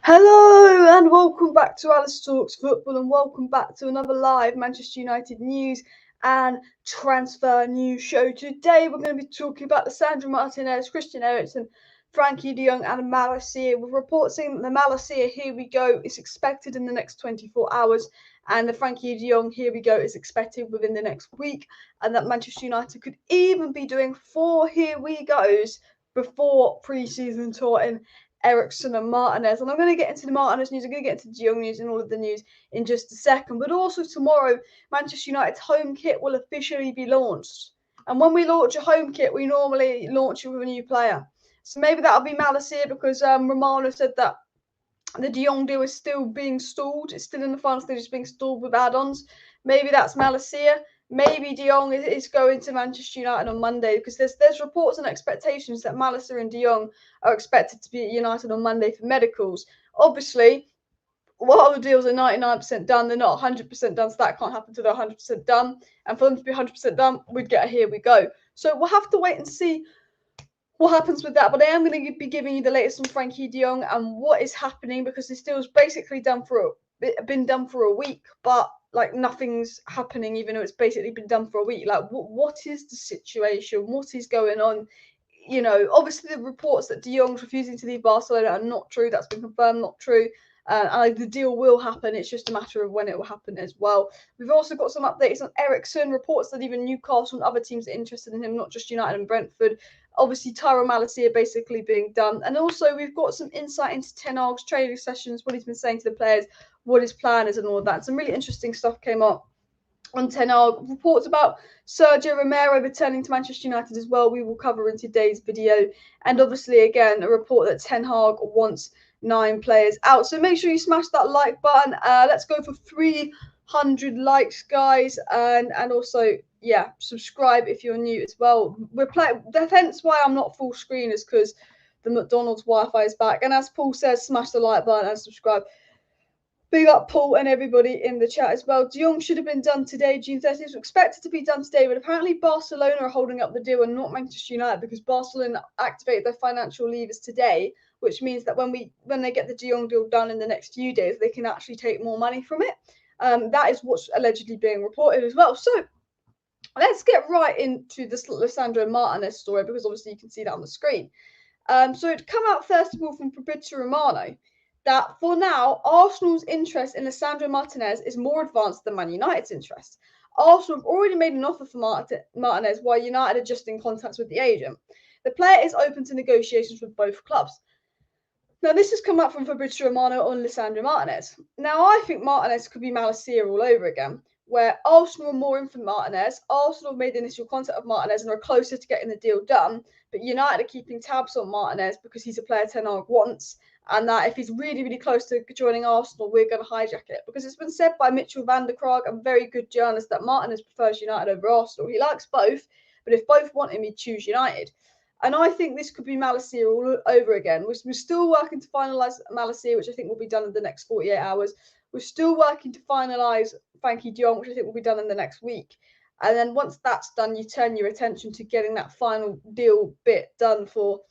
Hello and welcome back to Alice Talks Football and welcome back to another live Manchester United news and transfer news show. Today we're going to be talking about Lisandro Martinez, Christian Eriksen, Frenkie de Jong and Malacia. With reports saying that the Malacia, here we go, is expected in the next 24 hours and the Frenkie de Jong, here we go, is expected within the next week, and that Manchester United could even be doing 4 here we goes before pre-season tour in Eriksen and Martinez. And I'm going to get into the Martinez news, I'm going to get into the Jong news and all of the news in just a second. But also tomorrow, Manchester United's home kit will officially be launched. And when we launch a home kit, we normally launch it with a new player. So maybe that'll be Malacia because Romano said that the De Jong deal is still being stalled. It's still in the final stage, it's being stalled with add-ons. Maybe that's Malacia. Maybe De Jong is going to Manchester United on Monday because there's reports and expectations that Malacia and De Jong are expected to be at United on Monday for medicals. Obviously, while the deals are 99% done, they're not 100% done, so that can't happen until they're 100% done. And for them to be 100% done, we'd get a here we go. So we'll have to wait and see what happens with that. But I am going to be giving you the latest on Frenkie de Jong and what is happening because this deal is basically been done for a week, but like nothing's happening even though it's basically been done for a week. Like what is the situation? What is going on? You know, obviously the reports that De Jong's refusing to leave Barcelona are not true. That's been confirmed, not true. And the deal will happen. It's just a matter of when it will happen as well. We've also got some updates on Eriksen. Reports that even Newcastle and other teams are interested in him, not just United and Brentford. Obviously, TYRELL Malacia basically being done. And also, we've got some insight into Ten Hag's training sessions, what he's been saying to the players, what his plan is and all of that. Some really interesting stuff came up on Ten Hag. Reports about Sergio Romero returning to Manchester United as well, we will cover in today's video. And obviously, again, a report that Ten Hag wants 9 players out. So make sure you smash that like button. Let's go for 300 likes, guys. And also, yeah, subscribe if you're new as well. We're playing. Hence why I'm not full screen is because the McDonald's Wi-Fi is back. And as Paul says, smash the like button and subscribe. Big up Paul and everybody in the chat as well. De Jong should have been done today, June 30th. Was expected to be done today, but apparently Barcelona are holding up the deal and not Manchester United because Barcelona activated their financial levers today, which means that when they get the De Jong deal done in the next few days, they can actually take more money from it. That is what's allegedly being reported as well. So let's get right into this Lisandro Martinez story because obviously you can see that on the screen. So it come out first of all from FABRIZIO Romano that for now, Arsenal's interest in Lisandro Martinez is more advanced than Man United's interest. Arsenal have already made an offer for Martinez while United are just in contact with the agent. The player is open to negotiations with both clubs. Now, this has come up from FABRIZIO Romano on Lisandro Martinez. Now, I think Martinez could be Malacia all over again, where Arsenal are more in for Martinez. Arsenal have made the initial contact with Martinez and are closer to getting the deal done, but United are keeping tabs on Martinez because he's a player Ten Hag wants, and that if he's really, really close to joining Arsenal, we're going to hijack it. Because it's been said by Mitchell van der Krag, a very good journalist, that Martinez prefers United over Arsenal. He likes both, but if both want him, he'd choose United. And I think this could be Malacia all over again. We're still working to finalise Malacia, which I think will be done in the next 48 hours. We're still working to finalise Frenkie de Jong, which I think will be done in the next week. And then once that's done, you turn your attention to getting that final deal bit done for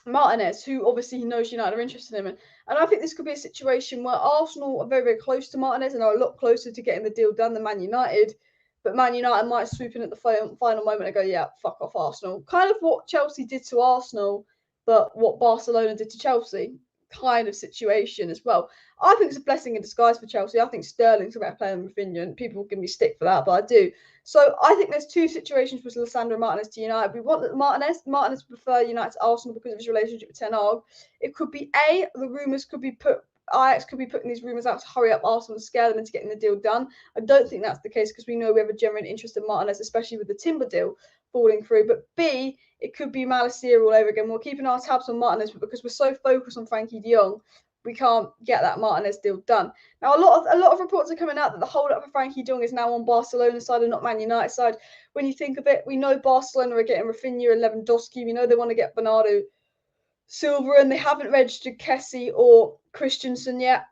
Martinez, who obviously knows United are interested in him. And I think this could be a situation where Arsenal are very, very close to Martinez and are a lot closer to getting the deal done than Man United. But Man United might swoop in at the final moment and go, yeah, fuck off Arsenal. Kind of what Chelsea did to Arsenal, but what Barcelona did to Chelsea kind of situation as well. I think it's a blessing in disguise for Chelsea. I think Sterling's a better player than Rafinha, and people give me stick for that, but I do. So I think there's 2 situations with Lisandro Martinez to United. We want Martinez prefer United to Arsenal because of his relationship with Ten Hag. It could be the rumours could be Ajax could be putting these rumours out to hurry up Arsenal and scare them into getting the deal done. I don't think that's the case because we know we have a genuine interest in Martinez, especially with the Timber deal falling through. But B, it could be Malacia all over again. We're keeping our tabs on Martinez, but because we're so focused on Frenkie de Jong, we can't get that Martinez deal done. Now, a lot of reports are coming out that the hold-up for Frenkie de Jong is now on Barcelona's side and not Man United's side. When you think of it, we know Barcelona are getting Rafinha and Lewandowski. We know they want to get Bernardo Silva, and they haven't registered Kessie or Christensen yet.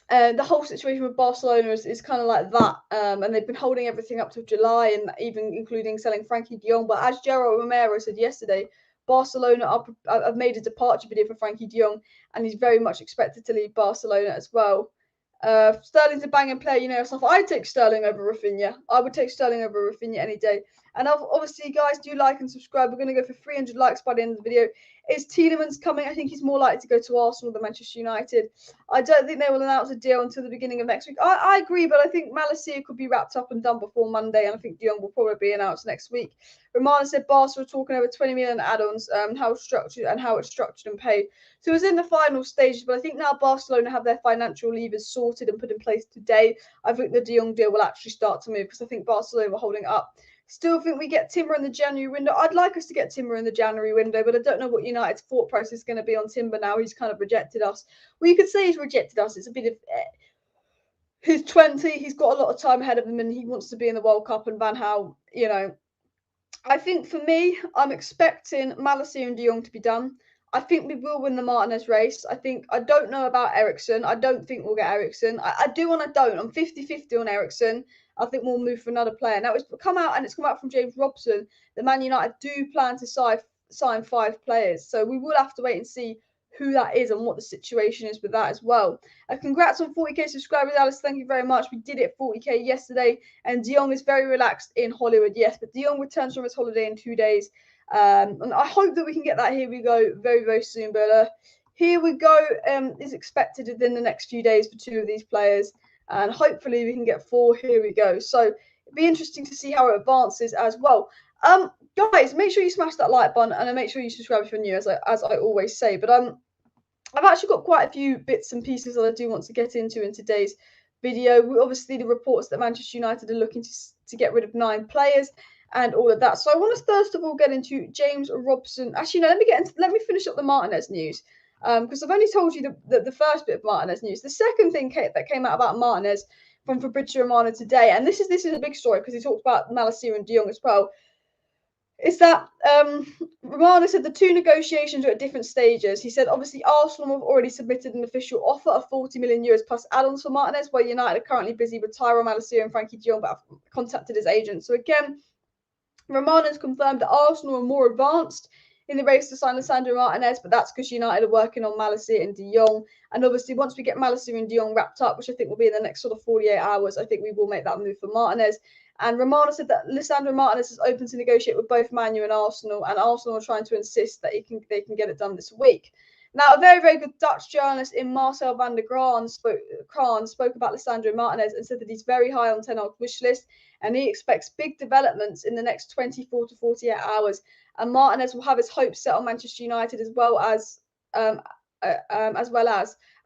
The whole situation with Barcelona is kind of like that, and they've been holding everything up to July, and even including selling Frenkie de Jong. But as Gerard Romero said yesterday, Barcelona have made a departure video for Frenkie de Jong, and he's very much expected to leave Barcelona as well. Sterling's a banging player, you know yourself. I'd take Sterling over Rafinha. I would take Sterling over Rafinha any day. And obviously, guys, do like and subscribe. We're going to go for 300 likes by the end of the video. Is Tielemans coming? I think he's more likely to go to Arsenal than Manchester United. I don't think they will announce a deal until the beginning of next week. I agree, but I think Malacia could be wrapped up and done before Monday, and I think de Jong will probably be announced next week. Romano said Barca are talking over 20 million add-ons, how it's structured and paid. So it was in the final stages, but I think now Barcelona have their financial levers sorted and put in place today. I think the de Jong deal will actually start to move because I think Barcelona were holding it up. Still think we get Timber in the January window. I'd like us to get Timber in the January window, but I don't know what United's thought process is going to be on Timber now. He's kind of rejected us. Well, you could say he's rejected us. It's a bit of... he's 20. He's got a lot of time ahead of him, and he wants to be in the World Cup. And Van Gaal, you know... I think for me, I'm expecting Malacia and de Jong to be done. I think we will win the Martinez race. I don't know about Eriksen. I don't think we'll get Eriksen. I do and I don't. I'm 50-50 on Eriksen. I think we'll move for another player. Now, it's come out from James Robson that Man United do plan to sign 5 players. So we will have to wait and see who that is and what the situation is with that as well. Congrats on 40k subscribers, Alice. Thank you very much. We did it 40k yesterday, and de Jong is very relaxed in Hollywood. Yes, but de Jong returns from his holiday in 2 days. And I hope that we can get that Here We Go very, very soon. But Here We Go is expected within the next few days for 2 of these players. And hopefully we can get 4 Here We Go. So it'd be interesting to see how it advances as well. Guys, make sure you smash that like button and make sure you subscribe if you're new, as I always say. But I've actually got quite a few bits and pieces that I do want to get into in today's video. Obviously, the reports that Manchester United are looking to get rid of 9 players and all of that. So I want to first of all get into James Robson. Actually, no, let me finish up the Martinez news. Because I've only told you the first bit of Martinez news. The second thing that came out about Martinez from FABRIZIO Romano today, and this is a big story because he talked about Malacia and de Jong as well, is that Romano said the 2 negotiations are at different stages. He said, obviously, Arsenal have already submitted an official offer of 40 million euros plus add-ons for Martinez, while United are currently busy with TYRELL, Malacia and Frenkie de Jong, but have contacted his agent. So again, Romano has confirmed that Arsenal are more advanced in the race to sign Lisandro Martinez, but that's because United are working on Malacia and de Jong. And obviously, once we get Malacia and de Jong wrapped up, which I think will be in the next sort of 48 hours, I think we will make that move for Martinez. And Romano said that Lisandro Martinez is open to negotiate with both Man U and Arsenal are trying to insist that they can get it done this week. Now, a very, very good Dutch journalist in Marcel van der Kraan spoke about Lisandro Martinez and said that he's very high on Ten Hag's wish list, and he expects big developments in the next 24 to 48 hours. And Martinez will have his hopes set on Manchester United as well as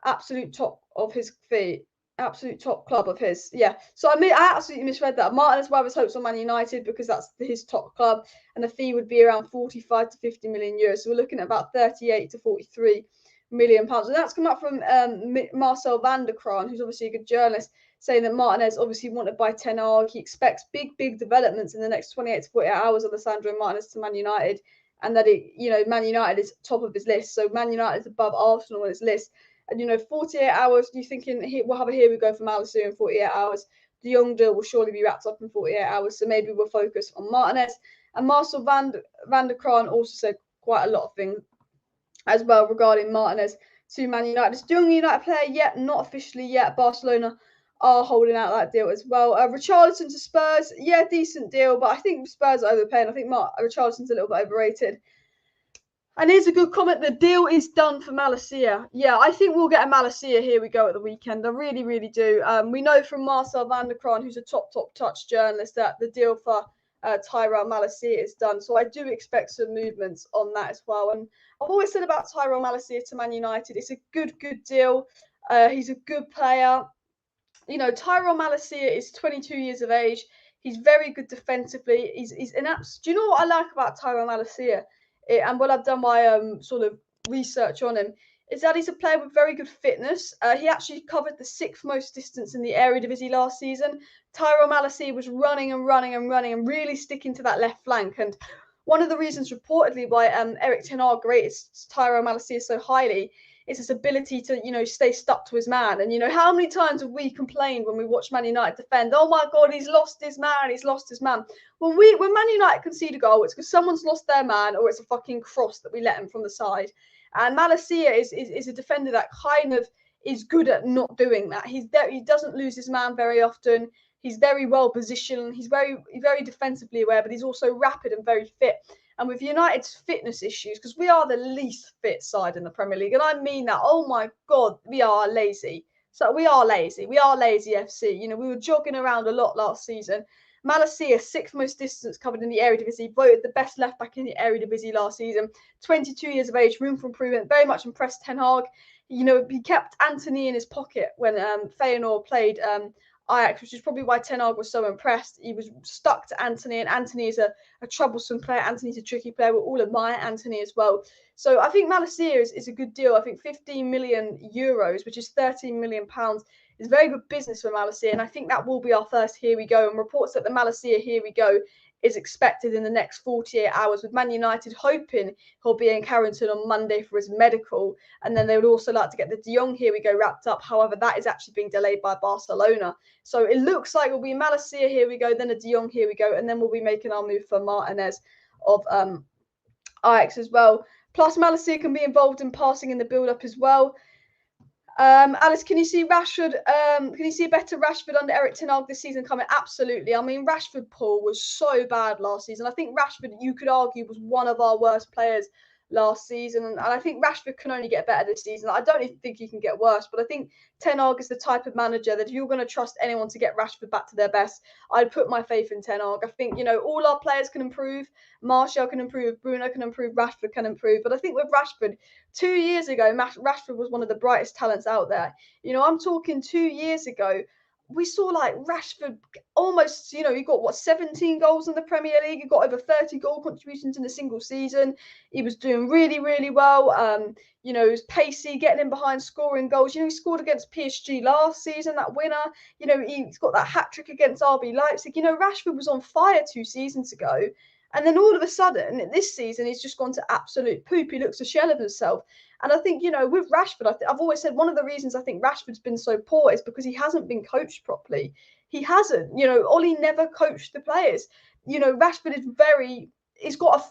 absolute top of his fee. Absolute top club of his. Yeah. So I absolutely misread that. Martinez will have his hopes on Man United because that's his top club, and the fee would be around 45 to 50 million euros. So we're looking at about 38 to 43 million pounds. And that's come up from Marcel van der Kraan, who's obviously a good journalist, saying that Martinez obviously wanted by Ten Hag. He expects big developments in the next 28 to 48 hours of Lisandro Martinez to Man United, and that Man United is top of his list. So Man United is above Arsenal on his list. And 48 hours, you're thinking we'll have a Here We Go for Malacia in 48 hours. De Jong deal will surely be wrapped up in 48 hours. So maybe we'll focus on Martinez. And Marcel van der Kraan also said quite a lot of things as well regarding Martinez to Man United. Is De Jong a United player yet? Not officially yet. Barcelona are holding out that deal as well. Richarlison to Spurs, yeah, decent deal, but I think Spurs are overpaying. I think Richarlison's a little bit overrated. And here's a good comment. The deal is done for Malacia. Yeah, I think we'll get a Malacia Here We Go at the weekend. I really, really do. We know from Marcel van der Kraan, who's a top touch journalist, that the deal for TYRELL Malacia is done. So I do expect some movements on that as well. And I've always said about TYRELL Malacia to Man United, it's a good deal. He's a good player. TYRELL Malacia is 22 years of age. He's very good defensively. He's an absolute. Do you know what I like about TYRELL Malacia? And what I've done my sort of research on him is that he's a player with very good fitness. He actually covered the 6th most distance in the Eredivisie last season. TYRELL Malacia was running and really sticking to that left flank. And one of the reasons reportedly why Erik ten Hag rates TYRELL Malacia so highly It's his ability to, you know, stay stuck to his man. And, you know, how many times have we complained when we watch Man United defend? Oh my God, he's lost his man. He's lost his man. When Man United concede a goal, it's because someone's lost their man, or it's a fucking cross that we let him from the side. And Malacia is a defender that kind of is good at not doing that. He doesn't lose his man very often. He's very well positioned. He's very defensively aware, but he's also rapid and very fit. And with United's fitness issues, because we are the least fit side in the Premier League, and I mean that, oh my God, we are lazy. So we are lazy. We are lazy FC. You know, we were jogging around a lot last season. Malacia, 6th most distance covered in the Eredivisie, voted the best left back in the Eredivisie last season. 22 years of age, room for improvement. Very much impressed Ten Hag. You know, he kept Antony in his pocket when Feyenoord played Ajax, which is probably why Ten Hag was so impressed. He was stuck to Antony, and Antony is a troublesome player. Antony's a tricky player. We all admire Antony as well. So I think Malacia is a good deal. I think 15 million euros, which is 13 million pounds, is very good business for Malacia. And I think that will be our first Here We Go. And reports that the Malacia Here We Go is expected in the next 48 hours, with Man United hoping he'll be in Carrington on Monday for his medical. And then they would also like to get the De Jong Here We Go wrapped up. However, that is actually being delayed by Barcelona. So it looks like it'll be Malacia Here We Go, then a De Jong Here We Go, and then we'll be making our move for Martinez of Ajax as well. Plus, Malacia can be involved in passing in the build-up as well. Alice, can you see Rashford? Can you see a better Rashford under Erik ten Hag this season coming? Absolutely. I mean, Rashford, Paul, was so bad last season. I think Rashford, you could argue, was one of our worst players last season, and I think Rashford can only get better this season. I don't even think he can get worse, but I think Ten Hag is the type of manager that if you're going to trust anyone to get Rashford back to their best, I'd put my faith in Ten Hag. I think, you know, all our players can improve. Martial can improve, Bruno can improve, Rashford can improve. But I think with Rashford, 2 years ago, Rashford was one of the brightest talents out there. You know, I'm talking 2 years ago, we saw like Rashford almost, you know, he got 17 goals in the Premier League. He got over 30 goal contributions in a single season. He was doing really, really well. You know, he was pacey, getting in behind, scoring goals. You know, he scored against PSG last season, that winner. You know, he's got that hat trick against RB Leipzig. You know, Rashford was on fire 2 seasons ago. And then all of a sudden, this season, he's just gone to absolute poop. He looks a shell of himself. And I think, you know, with Rashford, I've always said one of the reasons I think Rashford's been so poor is because he hasn't been coached properly. He hasn't. You know, Ollie never coached the players. You know, Rashford is he's got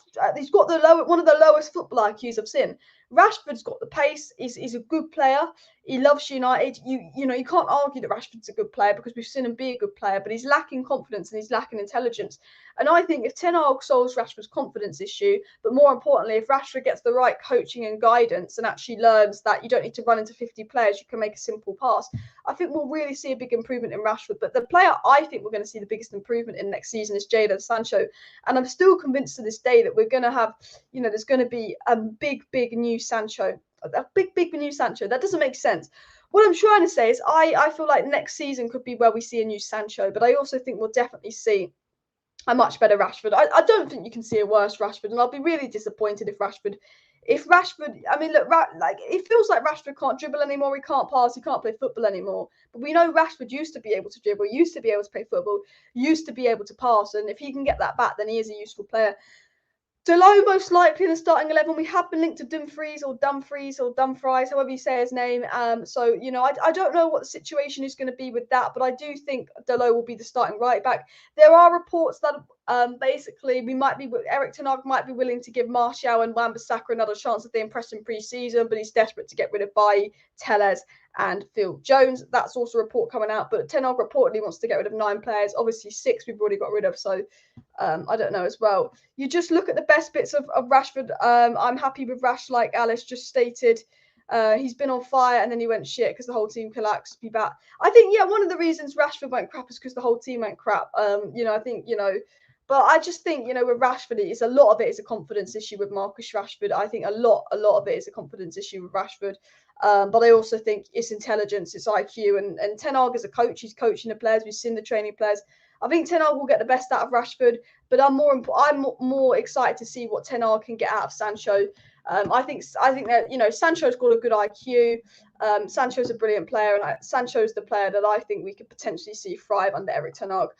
one of the lowest football IQs I've seen. Rashford's got the pace. He's a good player. He loves United. You know, you can't argue that Rashford's a good player because we've seen him be a good player, but he's lacking confidence and he's lacking intelligence. And I think if Ten Hag solves Rashford's confidence issue, but more importantly, if Rashford gets the right coaching and guidance and actually learns that you don't need to run into 50 players, you can make a simple pass, I think we'll really see a big improvement in Rashford. But the player I think we're going to see the biggest improvement in next season is Jadon Sancho. And I'm still convinced to this day that we're going to have, you know, there's going to be a big new Sancho. A big new Sancho. That doesn't make sense. What I'm trying to say is I feel like next season could be where we see a new Sancho, but I also think we'll definitely see a much better Rashford. I don't think you can see a worse Rashford, and I'll be really disappointed if Rashford, I mean, look, like it feels like Rashford can't dribble anymore, he can't pass, he can't play football anymore. But we know Rashford used to be able to dribble, used to be able to play football, used to be able to pass, and if he can get that back, then he is a useful player. Dalot most likely in the starting 11. We have been linked to Dumfries, however you say his name. So, you know, I don't know what the situation is going to be with that, but I do think Dalot will be the starting right back. There are reports that basically Erik ten Hag might be willing to give Martial and Wan-Bissaka another chance if they impress in pre-season, but he's desperate to get rid of Bailly, Telles and Phil Jones. That's also a report coming out, but Ten Hag reportedly wants to get rid of 9 players. Obviously 6 we've already got rid of, so I don't know as well. You just look at the best bits of Rashford. I'm happy with Rash, like Alice just stated. He's been on fire and then he went shit because the whole team collapsed. Be back. I think, yeah, one of the reasons Rashford went crap is because the whole team went crap. You know, I think, you know, but I just think, you know, with Rashford, a lot of it is a confidence issue with Marcus Rashford. I think a lot of it is a confidence issue with Rashford. But I also think it's intelligence, it's IQ, and Ten Hag as a coach, he's coaching the players. We've seen the training players. I think Ten Hag will get the best out of Rashford, but I'm more excited to see what Ten Hag can get out of Sancho. I think that, you know, Sancho's got a good IQ. Sancho's a brilliant player, and Sancho's the player that I think we could potentially see thrive under Erik ten Hag.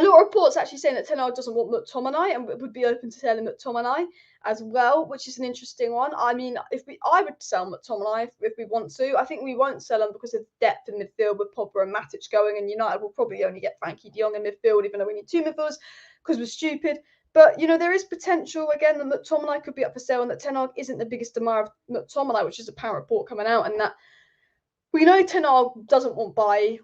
a lot of reports actually saying that Ten Hag doesn't want McTominay and would be open to selling McTominay as well, which is an interesting one. I mean, I would sell McTominay if we want to. I think we won't sell him because of depth in midfield with Pogba and Matic going, and United will probably only get Frankie de Jong in midfield, even though we need 2 midfielders because we're stupid. But, you know, there is potential, again, that McTominay could be up for sale and that Ten Hag isn't the biggest admirer of McTominay, which is a apparent report coming out, and that we know Ten Hag doesn't want Bailly.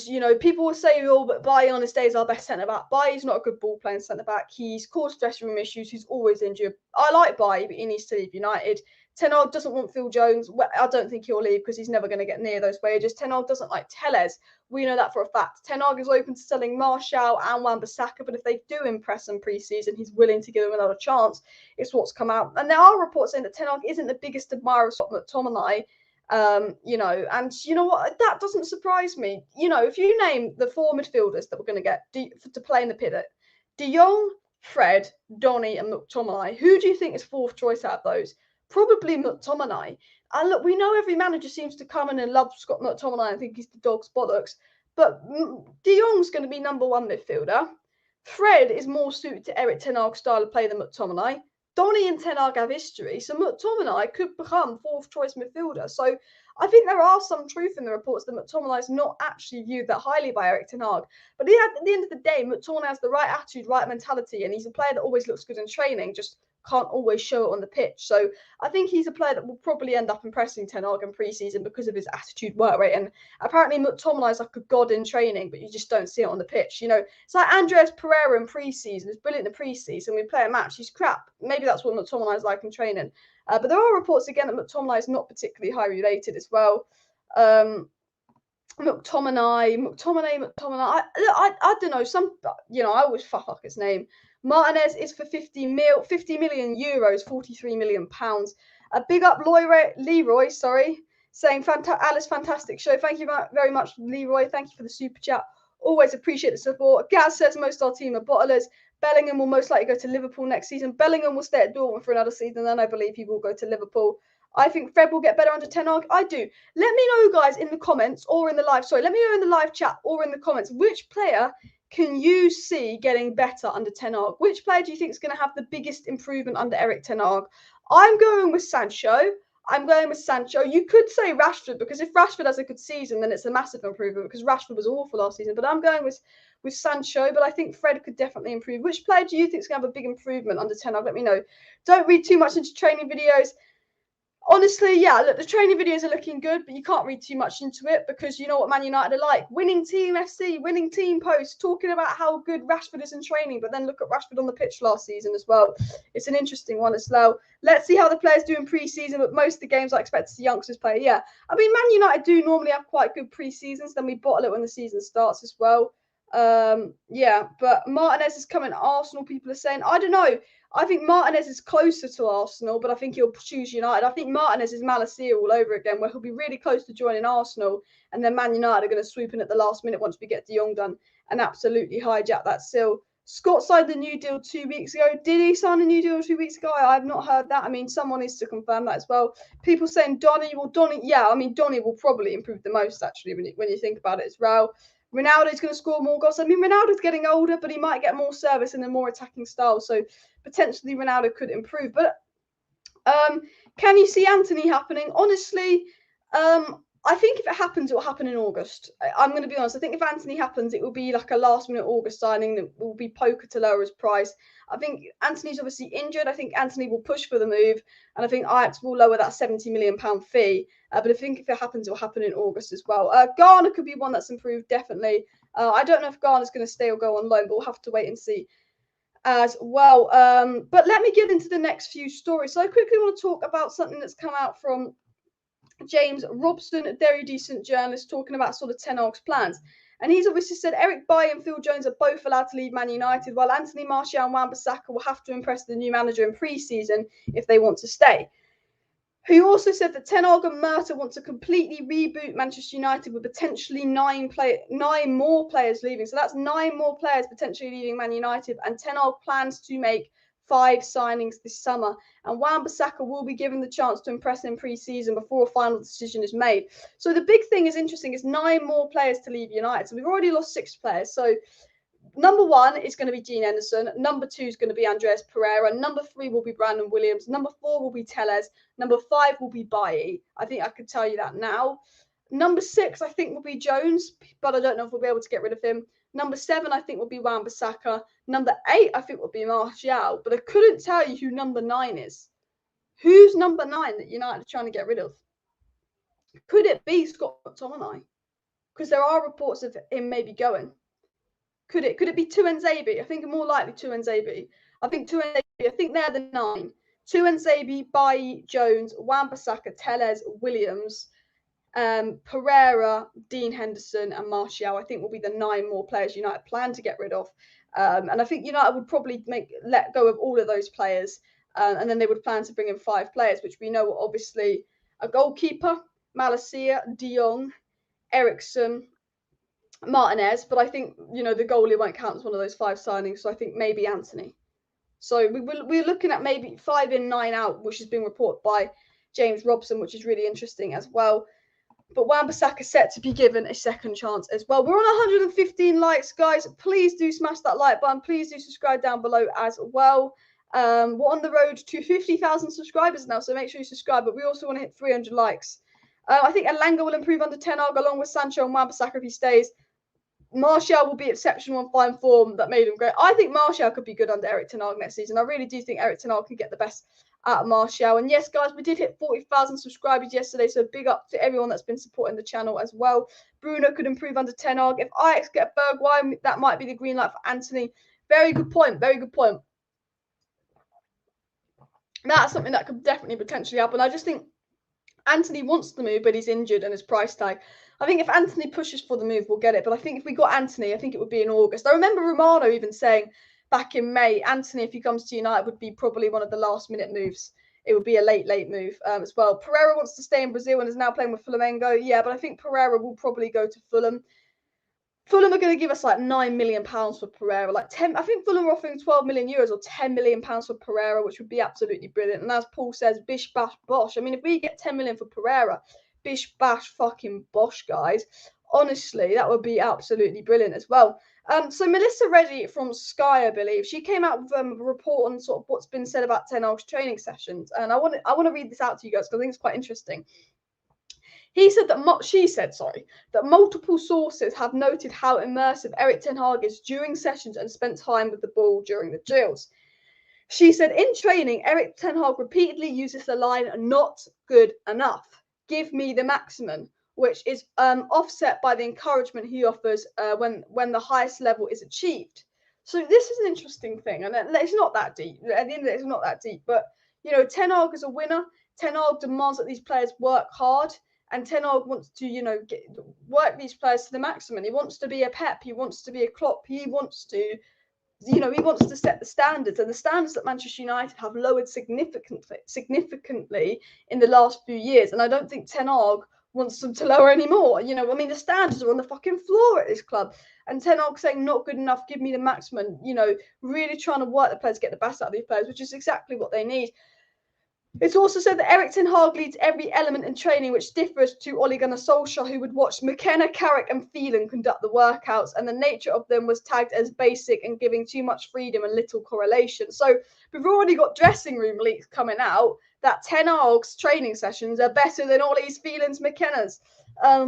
You know, people will say, oh, but Bailly on his day is our best centre-back. Bailly's not a good ball-playing centre-back. He's caused dressing room issues. He's always injured. I like Bailly, but he needs to leave United. Ten Hag doesn't want Phil Jones. Well, I don't think he'll leave because he's never going to get near those wages. Ten Hag doesn't like Telles. We know that for a fact. Ten Hag is open to selling Martial and Wan-Bissaka, but if they do impress him pre-season, he's willing to give them another chance. It's what's come out. And there are reports saying that Ten Hag isn't the biggest admirer of McTominay. You know, and you know what? That doesn't surprise me. You know, if you name the 4 midfielders that we're going to get to play in the pivot, De Jong, Fred, Donny, and McTominay, who do you think is 4th choice out of those? Probably McTominay. And look, we know every manager seems to come in and love Scott McTominay and think he's the dog's bollocks, but De Jong's going to be number 1 midfielder. Fred is more suited to Erik Ten Hag's style of play than McTominay. Donny and Ten Hag have history, so McTominay could become 4th choice midfielder. So I think there are some truth in the reports that McTominay is not actually viewed that highly by Erik Ten Hag. But at the end of the day, McTominay has the right attitude, right mentality, and he's a player that always looks good in training, just can't always show it on the pitch. So I think he's a player that will probably end up impressing Ten Hag in pre-season because of his attitude, work rate, and apparently McTominay is like a god in training, but you just don't see it on the pitch. You know, it's like Andreas Pereira in pre-season. He's brilliant in the pre-season. We play a match, he's crap. Maybe that's what McTominay is like in training. But there are reports again that McTominay is not particularly highly rated as well. McTominay. I don't know. I always fuck up his name. Martinez is for 50 million euros, 43 million pounds. A big up Leroy, saying Alice, fantastic show. Thank you very much, Leroy. Thank you for the super chat. Always appreciate the support. Gaz says most of our team are bottlers. Bellingham will most likely go to Liverpool next season. Bellingham will stay at Dortmund for another season, then I believe he will go to Liverpool. I think Fred will get better under Ten Hag. I do. Let me know, guys, in the comments or in the live. Sorry, let me know in the live chat or in the comments which player can you see getting better under Ten Hag? Which player do you think is going to have the biggest improvement under Erik Ten Hag? I'm going with Sancho. You could say Rashford, because if Rashford has a good season, then it's a massive improvement because Rashford was awful last season. But I'm going with Sancho, but I think Fred could definitely improve. Which player do you think is going to have a big improvement under Ten Hag? Let me know. Don't read too much into training videos. Honestly, yeah, look, the training videos are looking good, but you can't read too much into it because you know what Man United are like. Winning team FC, winning team posts, talking about how good Rashford is in training, but then look at Rashford on the pitch last season as well. It's an interesting one as well. Let's see how the players do in pre-season, but most of the games I expect to see youngsters play. Yeah, I mean, Man United do normally have quite good pre-seasons, then we bottle it when the season starts as well. Yeah, but Martinez is coming to Arsenal, people are saying. I don't know. I think Martinez is closer to Arsenal, but I think he'll choose United. I think Martinez is Malacia all over again, where he'll be really close to joining Arsenal, and then Man United are going to swoop in at the last minute once we get De Jong done and absolutely hijack that still. Scott signed a new deal 2 weeks ago. Did he sign a new deal 2 weeks ago? I have not heard that. I mean, someone needs to confirm that as well. People saying Donny. Well, Donny, yeah, I mean, Donny will probably improve the most, actually, when you think about it as well. Ronaldo's going to score more goals. I mean, Ronaldo's getting older, but he might get more service and a more attacking style. So potentially Ronaldo could improve. But can you see Anthony happening? Honestly, I think if it happens, it will happen in August. I'm going to be honest. I think if Anthony happens, it will be like a last-minute August signing that will be poker to lower his price. I think Anthony's obviously injured. I think Anthony will push for the move, and I think Ajax will lower that £70 million fee. But I think if it happens, it will happen in August as well. Garner could be one that's improved, definitely. I don't know if Garner's going to stay or go on loan, but we'll have to wait and see as well. But let me get into the next few stories. So I quickly want to talk about something that's come out from James Robson, a very decent journalist, talking about sort of Ten Hag's plans. And he's obviously said Eric Bailly and Phil Jones are both allowed to leave Man United, while Anthony Martial and Wan-Bissaka will have to impress the new manager in pre-season if they want to stay. He also said that Ten Hag and Murta want to completely reboot Manchester United with potentially 9 more players leaving. So that's 9 more players potentially leaving Man United, and Ten Hag plans to make 5 signings this summer, and Wan-Bissaka will be given the chance to impress in pre-season before a final decision is made. So the big thing is interesting is 9 more players to leave United. So we've already lost 6 players. So number 1 is going to be Dean Henderson. Number 2 is going to be Andreas Pereira. Number 3 will be Brandon Williams. Number 4 will be Telles. Number 5 will be Bailly. I think I could tell you that now. Number 6, I think, will be Jones, but I don't know if we'll be able to get rid of him. Number 7, I think, will be Wan-Bissaka. Number 8, I think, will be Martial, but I couldn't tell you who number 9 is. Who's number 9 that United are trying to get rid of? Could it be Scott McTominay? Because there are reports of him maybe going. Could it be Tuanzebe? I think more likely Tuanzebe. I think they're the 9. Tuanzebe, Bailly, Jones, Wan-Bissaka, Telles, Williams, Pereira, Dean Henderson, and Martial, I think, will be the 9 more players United plan to get rid of. And I think United would probably let go of all of those players, and then they would plan to bring in 5 players, which we know are obviously a goalkeeper, Malacia, Jong, Eriksen, Martinez. But I think, the goalie won't count as one of those 5 signings, so I think maybe Anthony. So we're looking at maybe 5 in, 9 out, which has been reported by James Robson, which is really interesting as well. But Wan-Bissaka is set to be given a second chance as well. We're on 115 likes, guys. Please do smash that like button. Please do subscribe down below as well. We're on the road to 50,000 subscribers now, so make sure you subscribe. But we also want to hit 300 likes. I think Elanga will improve under Ten Hag along with Sancho and Wan-Bissaka if he stays. Martial will be exceptional and fine form that made him great. I think Martial could be good under Erik ten Hag next season. I really do think Erik ten Hag can get the best out of Martial. And yes, guys, we did hit 40,000 subscribers yesterday, so big up to everyone that's been supporting the channel as well. Bruno could improve under Ten Hag. If Ajax get Bergwijn, that might be the green light for Anthony. Very good point. Very good point. That's something that could definitely potentially happen. I just think Anthony wants the move, but he's injured and his price tag. I think if Anthony pushes for the move, we'll get it. But I think if we got Anthony, I think it would be in August. I remember Romano even saying back in May, Anthony, if he comes to United, would be probably one of the last-minute moves. It would be a late move as well. Pereira wants to stay in Brazil and is now playing with Flamengo. Yeah, but I think Pereira will probably go to Fulham. Fulham are going to give us like £9 million for Pereira. I think Fulham are offering €12 million or £10 million for Pereira, which would be absolutely brilliant. And as Paul says, bish, bash, bosh. I mean, if we get £10 million for Pereira, bish, bash, fucking bosh, guys. Honestly, that would be absolutely brilliant as well. So Melissa Reddy from Sky, I believe, she came out with a report on sort of what's been said about Ten Hag's training sessions. And I want to read this out to you guys because I think it's quite interesting. She said that multiple sources have noted how immersive Erik ten Hag is during sessions and spent time with the ball during the drills. She said, in training, Erik ten Hag repeatedly uses the line, not good enough. Give me the maximum, which is offset by the encouragement he offers when the highest level is achieved. So this is an interesting thing, and it's not that deep. At the end of it, it's not that deep. But, Ten Hag is a winner. Ten Hag demands that these players work hard. And Ten Hag wants to, work these players to the maximum. He wants to be a Pep. He wants to be a Klopp. He wants to, he wants to set the standards. And the standards that Manchester United have lowered significantly in the last few years. And I don't think Ten Hag wants them to lower anymore. The standards are on the fucking floor at this club. And Ten Hag saying, not good enough, give me the maximum, really trying to work the players, get the best out of these players, which is exactly what they need. It's also said that Erik ten Hag leads every element in training, which differs to Ole Gunnar Solskjaer, who would watch McKenna, Carrick and Phelan conduct the workouts, and the nature of them was tagged as basic and giving too much freedom and little correlation. So we've already got dressing room leaks coming out that Ten Hag's training sessions are better than Ole's, Phelan's, McKenna's,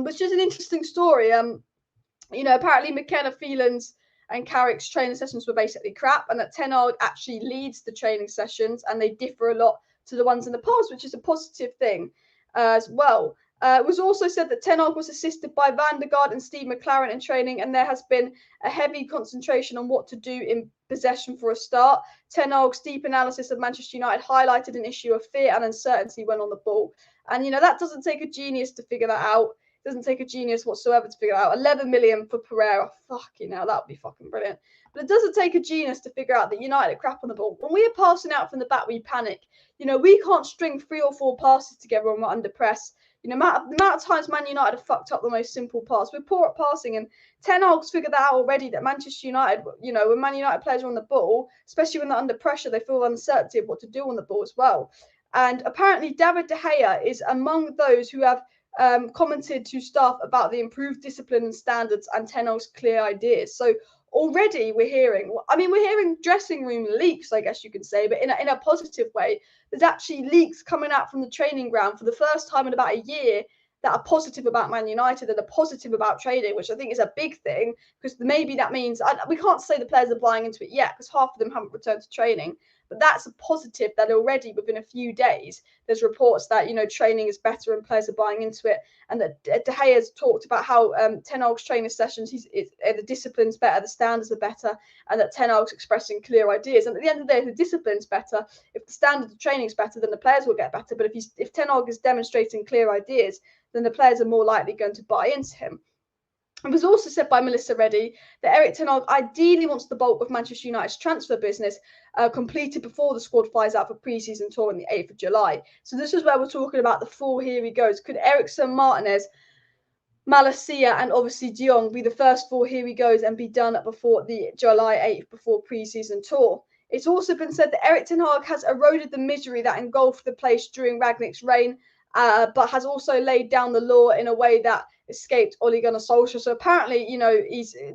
which is an interesting story. Apparently McKenna, Phelan's and Carrick's training sessions were basically crap, and that Ten Hag actually leads the training sessions and they differ a lot to the ones in the past, which is a positive thing as well. It was also said that Ten Hag was assisted by Van der Gaard and Steve McLaren in training, and there has been a heavy concentration on what to do in possession for a start. Ten Hag's deep analysis of Manchester United highlighted an issue of fear and uncertainty when on the ball. And, that doesn't take a genius to figure that out. It doesn't take a genius whatsoever to figure it out. 11 million for Pereira. Fucking hell, that would be fucking brilliant. But it doesn't take a genius to figure out that United are crap on the ball. When we are passing out from the back, we panic. We can't string 3 or 4 passes together when we're under press. The amount of times Man United have fucked up the most simple pass. We're poor at passing, and Ten Hag's figured that out already, that Manchester United, when Man United players are on the ball, especially when they're under pressure, they feel uncertainty of what to do on the ball as well. And apparently David De Gea is among those who have commented to staff about the improved discipline and standards and Ten Hag's clear ideas. So already we're hearing, we're hearing dressing room leaks, I guess you can say, but in a positive way. There's actually leaks coming out from the training ground for the first time in about a year that are positive about Man United and are positive about training, which I think is a big thing, because maybe that means, we can't say the players are buying into it yet because half of them haven't returned to training, but that's a positive that already within a few days there's reports that, training is better and players are buying into it, and that De Gea's talked about how Ten Hag's training sessions, the discipline's better, the standards are better, and that Ten Hag's expressing clear ideas. And at the end of the day, if the discipline's better, if the standard of training is better, then the players will get better. But if Ten Hag is demonstrating clear ideas, then the players are more likely going to buy into him. It was also said by Malacia that Erik ten Hag ideally wants the bulk of Manchester United's transfer business completed before the squad flies out for pre-season tour on the 8th of July. So this is where we're talking about the four here he goes. Could Eriksen, Martinez, Malacia and obviously Jong be the first four here he goes and be done before the July 8th, before pre-season tour? It's also been said that Erik ten Hag has eroded the misery that engulfed the place during Rangnick's reign, but has also laid down the law in a way that escaped Ole Gunnar Solskjaer. So apparently,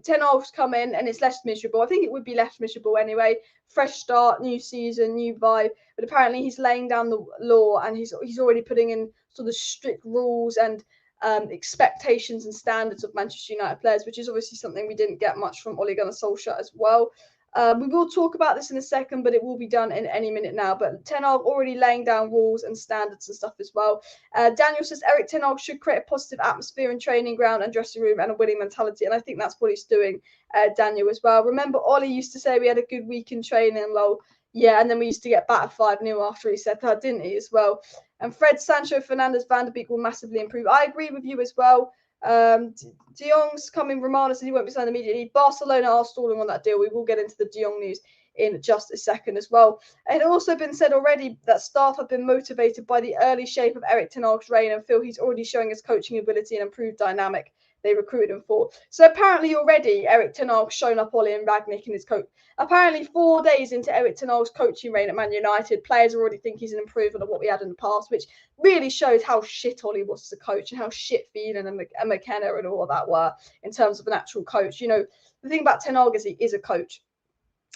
Ten Hag's come in and it's less miserable. I think it would be less miserable anyway. Fresh start, new season, new vibe. But apparently he's laying down the law and he's already putting in sort of strict rules and expectations and standards of Manchester United players, which is obviously something we didn't get much from Ole Gunnar Solskjaer as well. We will talk about this in a second, but it will be done in any minute now. But Ten Hag already laying down rules and standards and stuff as well. Daniel says Erik ten Hag should create a positive atmosphere in training ground and dressing room and a winning mentality. And I think that's what he's doing, Daniel, as well. Remember, Ole used to say we had a good week in training, lol. Yeah, and then we used to get battered 5-0 after he said that, didn't he, as well? And Fred, Sancho, Fernandes, Van der Beek will massively improve. I agree with you as well. De Jong's coming. Romano said he won't be signed immediately. Barcelona are stalling on that deal. We will get into the De Jong news in just a second as well. It had also been said already that staff have been motivated by the early shape of Erik ten Hag's reign and feel he's already showing his coaching ability and improved dynamic they recruited him for. So apparently already Erik ten Hag's shown up Ole and Rangnick in his coach. Apparently 4 days into Erik ten Hag's coaching reign at Man United, players already think he's an improvement of what we had in the past, which really shows how shit Ole was as a coach and how shit Phelan and McKenna and all of that were in terms of an actual coach. The thing about Ten Hag is he is a coach,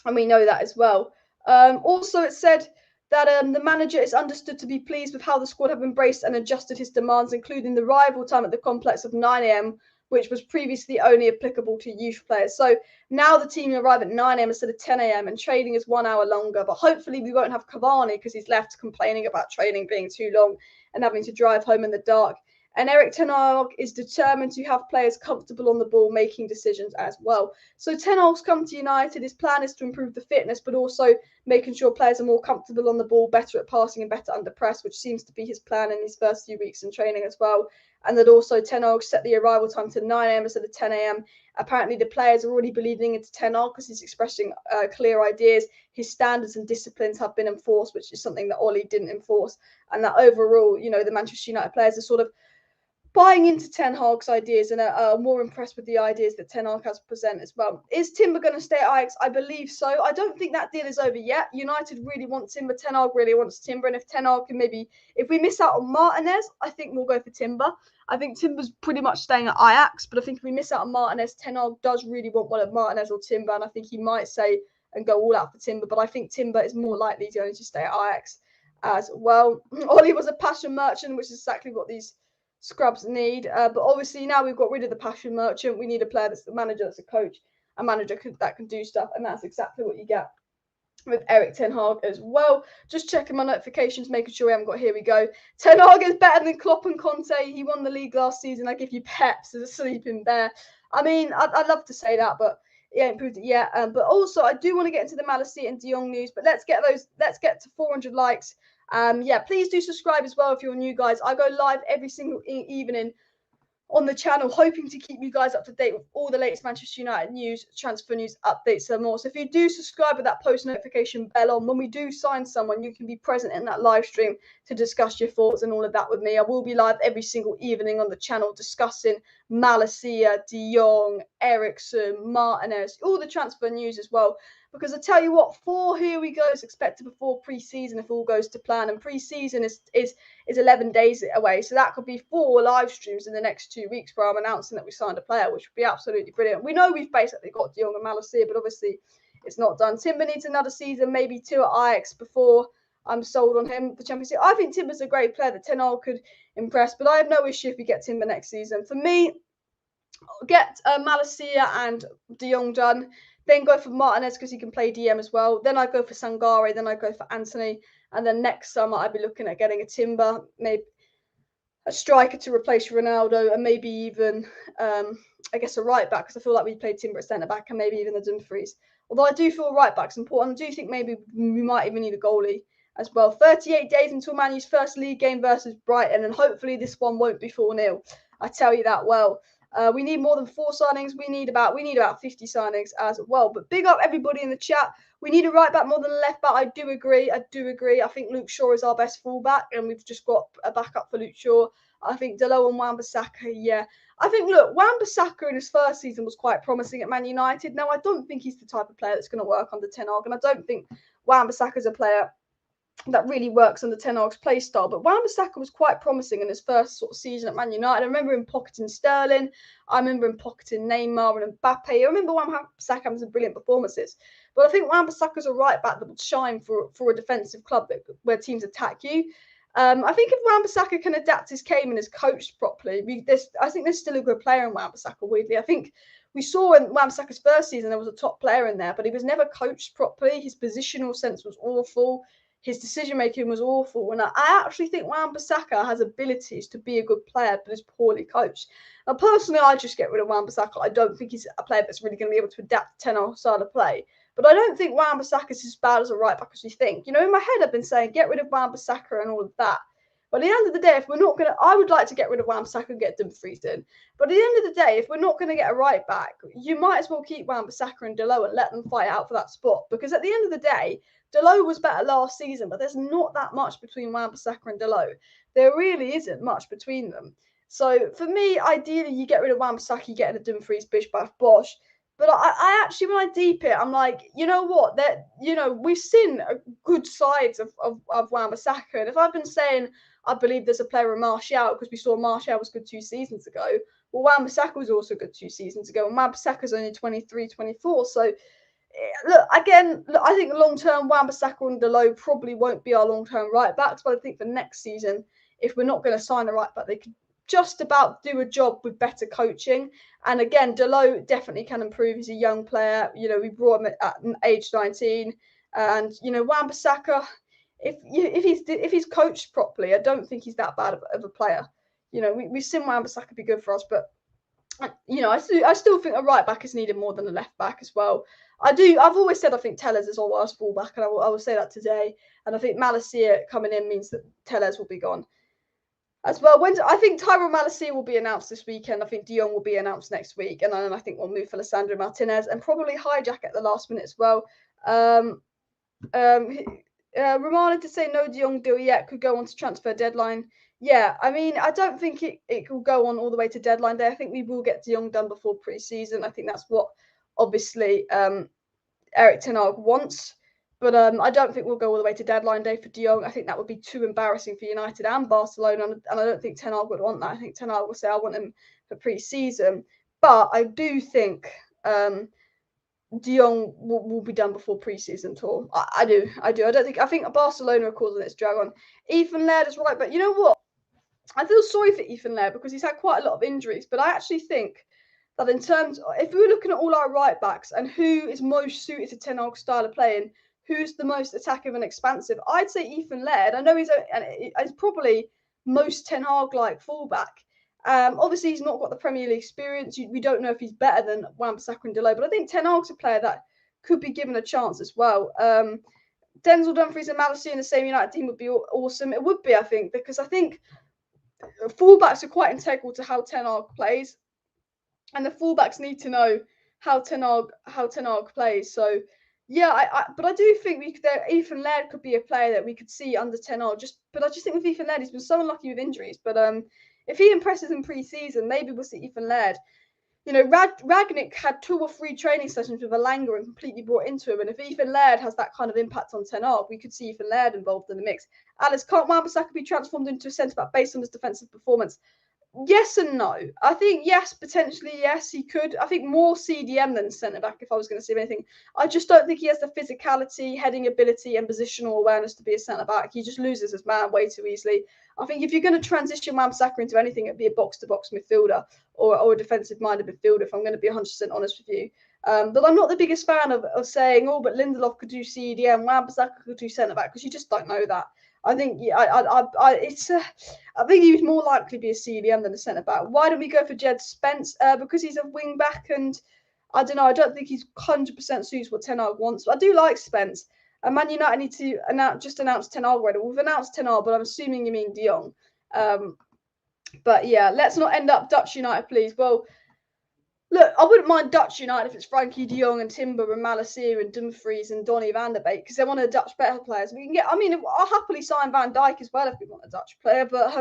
and we know that as well. Also, it said that the manager is understood to be pleased with how the squad have embraced and adjusted his demands, including the arrival time at the complex of 9 a.m, which was previously only applicable to youth players. So now the team arrive at 9 a.m. instead of 10 a.m. and training is 1 hour longer. But hopefully we won't have Cavani because he's left complaining about training being too long and having to drive home in the dark. And Erik ten Hag is determined to have players comfortable on the ball, making decisions as well. So Ten Hag's come to United. His plan is to improve the fitness, but also making sure players are more comfortable on the ball, better at passing and better under press, which seems to be his plan in his first few weeks in training as well. And that also Ten Hag set the arrival time to 9 a.m. instead of 10 a.m. Apparently the players are already believing into Ten Hag because he's expressing clear ideas. His standards and disciplines have been enforced, which is something that Ole didn't enforce. And that overall, the Manchester United players are sort of buying into Ten Hag's ideas and are more impressed with the ideas that Ten Hag has present as well. Is Timber going to stay at Ajax? I believe so. I don't think that deal is over yet. United really want Timber. Ten Hag really wants Timber. And if Ten Hag can if we miss out on Martinez, I think we'll go for Timber. I think Timber's pretty much staying at Ajax, but I think if we miss out on Martinez, Ten Hag does really want one of Martinez or Timber, and I think he might say and go all out for Timber, but I think Timber is more likely to stay at Ajax as well. Ole was a passion merchant, which is exactly what these scrubs need, but obviously now we've got rid of the passion merchant. We need a player that's the manager, that's a coach, a manager that can do stuff, and that's exactly what you get with Erik ten Hag as well. Just checking my notifications, making sure we haven't got, here we go. Ten Hag is better than Klopp and Conte. He won the league last season. I give you peps as a sleeping bear. I'd love to say that, but he ain't proved it yet. But also I do want to get into the Malacia and De Jong news, but let's get to 400 likes. Please do subscribe as well if you're new, guys. I go live every single evening on the channel, hoping to keep you guys up to date with all the latest Manchester United news, transfer news, updates and more. So if you do subscribe with that post notification bell on, when we do sign someone, you can be present in that live stream to discuss your thoughts and all of that with me. I will be live every single evening on the channel discussing Malacia, De Jong, Eriksen, Martinez, all the transfer news as well. because I tell you what, 4 here we go is expected before pre-season if all goes to plan, and pre-season is 11 days away, so that could be 4 live streams in the next 2 weeks where I'm announcing that we signed a player, which would be absolutely brilliant. We know we've basically got De Jong and Malacia, but obviously it's not done. Timber needs another season, maybe 2 at Ajax before I'm sold on him for Champions League. I think Timber's a great player that Ten Hag could impress, but I have no issue if we get Timber next season. For me, get Malacia and De Jong done, then go for Martinez because he can play DM as well. Then I go for Sangare, then I go for Anthony, and then next summer I'd be looking at getting a Timber, maybe a striker to replace Ronaldo, and maybe even I guess a right back, because I feel like we played Timber at centre back, and maybe even a Dumfries. Although I do feel right back's important, I do think maybe we might even need a goalie as well. 38 days until Man U's first league game versus Brighton, and hopefully this one won't be 4-0. I tell you that well. We need more than 4 signings. We need about 50 signings as well. But big up everybody in the chat. We need a right back more than a left back. I do agree. I think Luke Shaw is our best fullback, and we've just got a backup for Luke Shaw. I think Dalot and Wan-Bissaka, yeah. I think, look, Wan-Bissaka in his first season was quite promising at Man United. Now, I don't think he's the type of player that's going to work under Ten Hag, and I don't think Wan-Bissaka is a player that really works under Ten Hag's play style. But Wan-Bissaka was quite promising in his first sort of season at Man United. I remember him pocketing Sterling. I remember him pocketing Neymar and Mbappe. I remember Wan-Bissaka having some brilliant performances. But I think Wan-Bissaka's a right back that would shine for a defensive club where teams attack you. I think if Wan-Bissaka can adapt his game and is coached properly, I think there's still a good player in Wan-Bissaka, weirdly. I think we saw in Wan-Bissaka's first season there was a top player in there, but he was never coached properly. His positional sense was awful. His decision-making was awful. And I actually think Wan-Bissaka has abilities to be a good player, but is poorly coached. Now, personally, I'd just get rid of Wan-Bissaka. I don't think he's a player that's really going to be able to adapt to Ten Hag's style of play. But I don't think Wan-Bissaka is as bad as a right back as we think. You know, in my head, I've been saying, get rid of Wan-Bissaka and all of that. But at the end of the day, if we're not going to, I would like to get rid of Wan-Bissaka and get Dumfries in. But at the end of the day, if we're not going to get a right back, you might as well keep Wan-Bissaka and Dalot and let them fight out for that spot. Because at the end of the day, Dalot was better last season, but there's not that much between Wan-Bissaka and Dalot. There really isn't much between them. So for me, ideally, you get rid of Wan-Bissaka, you get in a Dumfries, Bish, Bath, Bosch. But I actually, when I deep it, I'm like, you know what? We've seen good sides of Wan-Bissaka. And if I've been saying I believe there's a player in Martial because we saw Martial was good 2 seasons ago, well, Wan-Bissaka was also good 2 seasons ago, and Wan-Bissaka's only 23, 24. So, look, I think long-term Wan-Bissaka and Dalot probably won't be our long-term right backs, but I think for next season, if we're not going to sign a right back, they could just about do a job with better coaching. And again, Dalot definitely can improve. He's a young player. You know, we brought him at age 19. And, you know, Wan-Bissaka, if he's coached properly, I don't think he's that bad of a player. You know, we've seen Wan-Bissaka be good for us, but, you know, I still think a right back is needed more than a left back as well. I've always said I think Telles is our worst fullback, and I will say that today. And I think Malacia coming in means that Telles will be gone as well. I think TYRELL Malacia will be announced this weekend. I think De Jong will be announced next week. And then I think we'll move for Lisandro Martinez and probably Hijack at the last minute as well. Romano to say no De Jong deal yet, could go on to transfer deadline. Yeah, I mean, I don't think it will go on all the way to deadline day. I think we will get De Jong done before pre-season. I think that's what, obviously, Erik ten Hag wants. But I don't think we'll go all the way to deadline day for De Jong. I think that would be too embarrassing for United and Barcelona, and I don't think Ten Hag would want that. I think Ten Hag will say, I want him for pre-season. But I do think De Jong will be done before pre-season tour. I do. I think Barcelona are causing this drag on. Ethan Laird is right, but you know what? I feel sorry for Ethan Laird because he's had quite a lot of injuries. But I actually think that in terms, if we were looking at all our right backs and who is most suited to Ten Hag's style of playing, who's the most attacking and expansive, I'd say Ethan Laird. I know he's probably most Ten Hag-like fullback. Obviously, he's not got the Premier League experience. We don't know if he's better than Wan-Bissaka and Dalot, but I think Ten Hag's a player that could be given a chance as well. Denzel Dumfries and Malacia in the same United team would be awesome. It would be, I think, because I think fullbacks are quite integral to how Ten Hag plays, and the fullbacks need to know how Ten Hag plays. So, yeah, but I do think Ethan Laird could be a player that we could see under Ten Hag. But I just think with Ethan Laird, he's been so unlucky with injuries. But if he impresses in pre-season, maybe we'll see Ethan Laird. you know, Ragnick had 2 or 3 training sessions with Elanga and completely brought into him. And if Ethan Laird has that kind of impact on Ten Hag, we could see Ethan Laird involved in the mix. Alice, can't Wan-Bissaka be transformed into a centre-back based on his defensive performance? Yes and no. I think yes, potentially yes, he could. I think more CDM than centre back if I was going to say anything. I just don't think he has the physicality, heading ability, and positional awareness to be a centre back. He just loses his man way too easily. I think if you're going to transition Wan-Bissaka into anything, it'd be a box-to-box midfielder or a defensive-minded midfielder. If I'm going to be 100% honest with you. But I'm not the biggest fan of saying, oh, but Lindelof could do CDM, Wan-Bissaka could do centre back, because you just don't know that. I think I think he was more likely to be a CDM than a centre back. Why don't we go for Jed Spence? Because he's a wing back, and I don't know. I don't think he's 100% suits what Ten Hag wants. But I do like Spence. And Man United need to announce Ten Hag already. We've announced Ten Hag, but I'm assuming you mean De Jong. But yeah, let's not end up Dutch United, please. Well, look, I wouldn't mind Dutch United if it's Frankie de Jong and Timber and Malacia and Dumfries and Donny van der Beek, because they're one of the Dutch better players. We can get. I mean, I'll happily sign Van Dijk as well if we want a Dutch player. But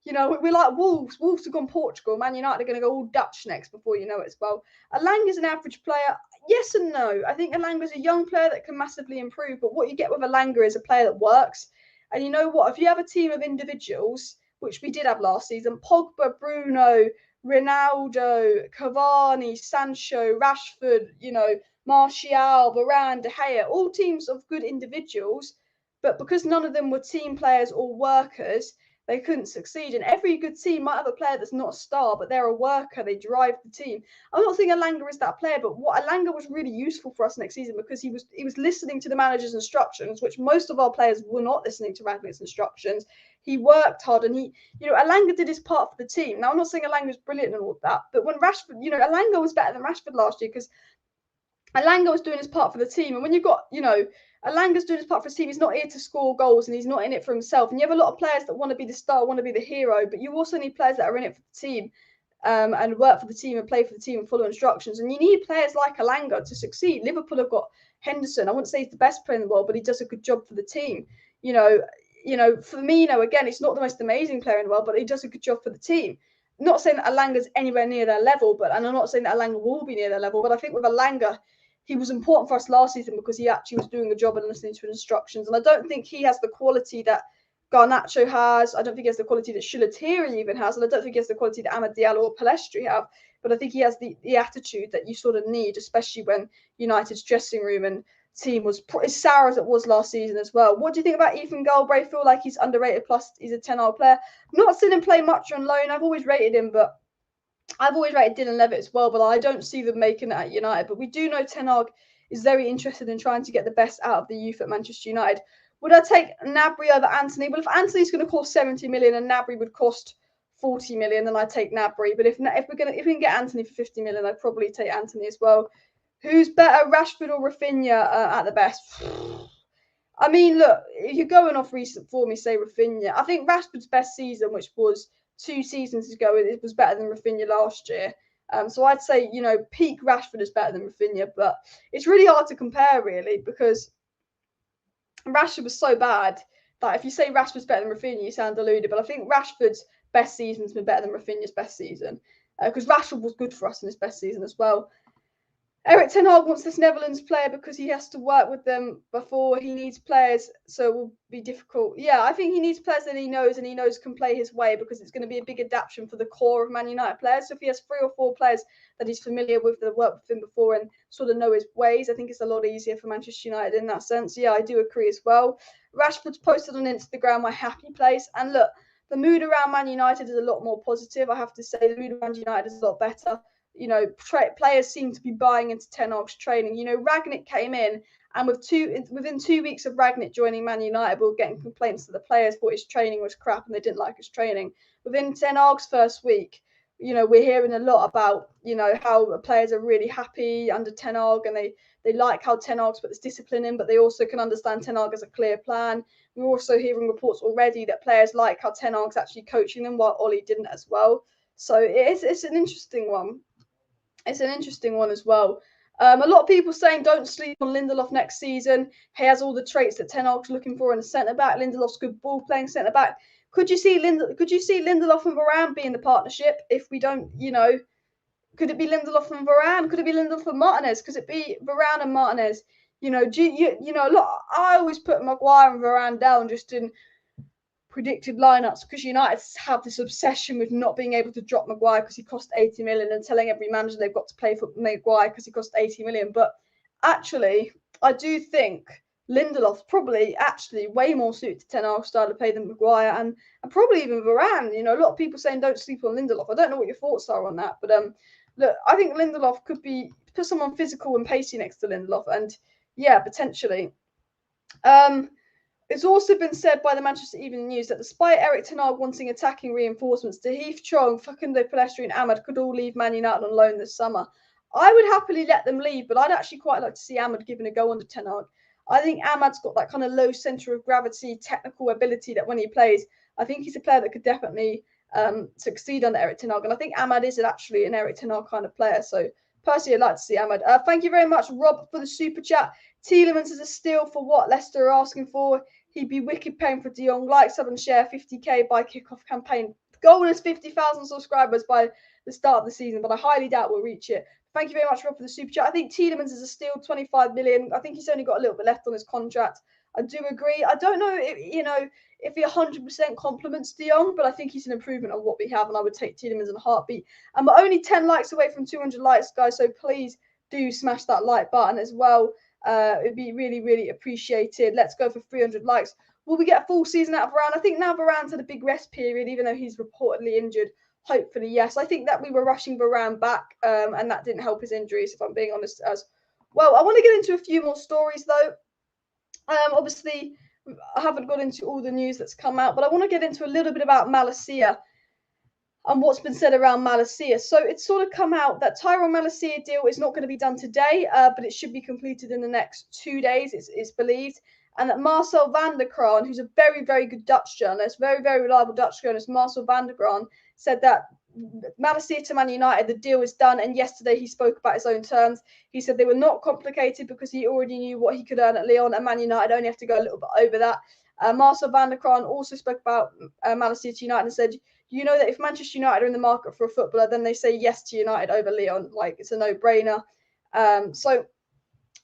you know, we're like Wolves. Wolves have gone Portugal. Man United are going to go all Dutch next before you know it as well. Elanga's an average player. Yes and no. I think Elanga's a young player that can massively improve. But what you get with Elanga is a player that works. And you know what? If you have a team of individuals, which we did have last season, Pogba, Bruno, Ronaldo, Cavani, Sancho, Rashford, you know, Martial, Varane, De Gea, all teams of good individuals, but because none of them were team players or workers, they couldn't succeed. And every good team might have a player that's not a star, but they're a worker, they drive the team. I'm not saying Elanga is that player, but what Elanga was really useful for us next season because he was listening to the manager's instructions, which most of our players were not listening to Ragnick's instructions. He worked hard and Elanga did his part for the team. Now, I'm not saying Elanga was brilliant and all of that, but when Rashford, Elanga was better than Rashford last year because Elanga was doing his part for the team. And when you've got, Elanga's doing his part for his team, he's not here to score goals and he's not in it for himself. And you have a lot of players that want to be the star, want to be the hero, but you also need players that are in it for the team and work for the team and play for the team and follow instructions. And you need players like Elanga to succeed. Liverpool have got Henderson. I wouldn't say he's the best player in the world, but he does a good job for the team. Firmino, again, it's not the most amazing player in the world, but he does a good job for the team. I'm not saying that Elanga's anywhere near their level, and I'm not saying that Elanga will be near their level, but I think with Elanga, he was important for us last season because he actually was doing a job and listening to instructions. And I don't think he has the quality that Garnacho has. I don't think he has the quality that Shulateira even has. And I don't think he has the quality that Amad Diallo or Palestri have. But I think he has the attitude that you sort of need, especially when United's dressing room and team was as sour as it was last season as well. What do you think about Ethan Galbraith? Feel like he's underrated, plus he's a 10-hour player. Not seen him play much on loan. I've always rated him, but I've always rated Dylan Levitt as well, but I don't see them making it at United. But we do know Ten Hag is very interested in trying to get the best out of the youth at Manchester United. Would I take Gnabry over Antony? Well, if Antony's going to cost 70 million and Gnabry would cost 40 million, then I'd take Gnabry. But if we can get Antony for 50 million, I'd probably take Antony as well. Who's better, Rashford or Rafinha at the best? I mean, look, if you're going off recent form, you say Rafinha. I think Rashford's best season, which was 2 seasons ago, it was better than Rafinha last year. So I'd say, peak Rashford is better than Rafinha, but it's really hard to compare, really, because Rashford was so bad that if you say Rashford's better than Rafinha, you sound deluded. But I think Rashford's best season's been better than Rafinha's best season because Rashford was good for us in his best season as well. Erik ten Hag wants this Netherlands player because he has to work with them before he needs players, so it will be difficult. Yeah, I think he needs players that he knows can play his way because it's going to be a big adaptation for the core of Man United players. So if he has 3 or 4 players that he's familiar with that have worked with him before and sort of know his ways, I think it's a lot easier for Manchester United in that sense. Yeah, I do agree as well. Rashford's posted on Instagram my happy place, and look, the mood around Man United is a lot more positive. I have to say the mood around United is a lot better. Players seem to be buying into Ten Hag's training. Ragnick came in, and within 2 weeks of Ragnick joining Man United, we were getting complaints that the players thought his training was crap and they didn't like his training. Within Ten Hag's first week, we're hearing a lot about, how the players are really happy under Ten Hag and they like how Ten Hag's put this discipline in, but they also can understand Ten Hag has a clear plan. We're also hearing reports already that players like how Ten Hag's actually coaching them while Ollie didn't as well. So it's an interesting one. It's an interesting one as well. A lot of people saying don't sleep on Lindelof next season. He has all the traits that Ten Hag's looking for in a centre back. Lindelof's good ball playing centre back. Could you see Lindelof and Varane being the partnership if we don't, Could it be Lindelof and Varane? Could it be Lindelof and Martinez? Could it be Varane and Martinez? You know, look, I always put Maguire and Varane down just in predicted lineups because United have this obsession with not being able to drop Maguire because he cost 80 million and telling every manager they've got to play for Maguire because he cost 80 million. But actually, I do think Lindelof probably actually way more suited to Ten Hag's style of play than Maguire and probably even Varane. You know, a lot of people saying don't sleep on Lindelof. I don't know what your thoughts are on that, but look, I think Lindelof could be put someone physical and pacey next to Lindelof, and yeah, potentially. It's also been said by the Manchester Evening News that despite Erik ten Hag wanting attacking reinforcements, De Heath, Jong, Facundo Pellistri and Ahmad could all leave Man United on loan this summer. I would happily let them leave, but I'd actually quite like to see Ahmad given a go under ten Hag. I think Ahmad's got that kind of low centre of gravity, technical ability that when he plays, I think he's a player that could definitely succeed under Erik ten Hag. And I think Ahmad is actually an Erik ten Hag kind of player. So personally, I'd like to see Ahmad. Thank you very much, Rob, for the super chat. Tielemans is a steal for what Leicester are asking for. He'd be wicked paying for De Jong. Like, sub and share, 50k by kickoff campaign. The goal is 50,000 subscribers by the start of the season, but I highly doubt we'll reach it. Thank you very much, Rob, for the super chat. I think Tielemans is a steal, 25 million. I think he's only got a little bit left on his contract. I do agree. I don't know if he 100% complements De Jong, but I think he's an improvement on what we have, and I would take Tielemans in a heartbeat. And we're only 10 likes away from 200 likes, guys, so please do smash that like button as well. It'd be really, really appreciated. Let's go for 300 likes. Will we get a full season out of Varane? I think now Varane's had a big rest period, even though he's reportedly injured. Hopefully, yes. I think that we were rushing Varane back, and that didn't help his injuries, if I'm being honest as well. I want to get into a few more stories, though. Obviously, I haven't got into all the news that's come out, but I want to get into a little bit about Malacia and what's been said around Malacia. So it's sort of come out that TYRELL Malacia deal is not going to be done today, but it should be completed in the next 2 days, it's believed. And that Marcel van der Kraan, who's a very, very good Dutch journalist, very, very reliable Dutch journalist, Marcel van der Kraan, said that Malacia to Man United, the deal is done. And yesterday he spoke about his own terms. He said they were not complicated because he already knew what he could earn at Lyon, and Man United only have to go a little bit over that. Marcel van der Kraan also spoke about Malacia to United and said, you know that if Manchester United are in the market for a footballer, then they say yes to United over Lyon. Like, it's a no-brainer.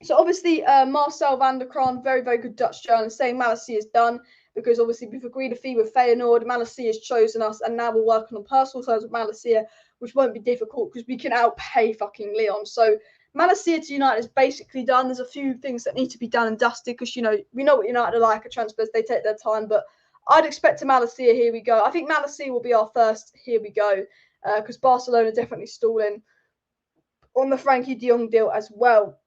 So obviously, Marcel van der Kraan, very, very good Dutch journalist, saying Malacia is done because obviously we've agreed a fee with Feyenoord. Malacia has chosen us, and now we're working on personal terms with Malacia, which won't be difficult because we can outpay fucking Lyon. So Malacia to United is basically done. There's a few things that need to be done and dusted because, you know, we know what United are like at transfers. They take their time, but I'd expect a Malacia, here we go. I think Malacia will be our first here we go because Barcelona definitely stalling on the Frankie de Jong deal as well.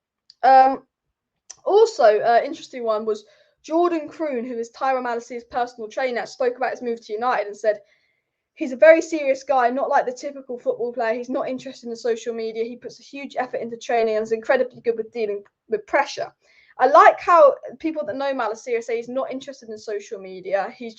Also, interesting one was Jordan Kroon, who is TYRELL Malacia's personal trainer, spoke about his move to United and said he's a very serious guy, not like the typical football player. He's not interested in social media. He puts a huge effort into training and is incredibly good with dealing with pressure. I like how people that know Malacia say he's not interested in social media. He's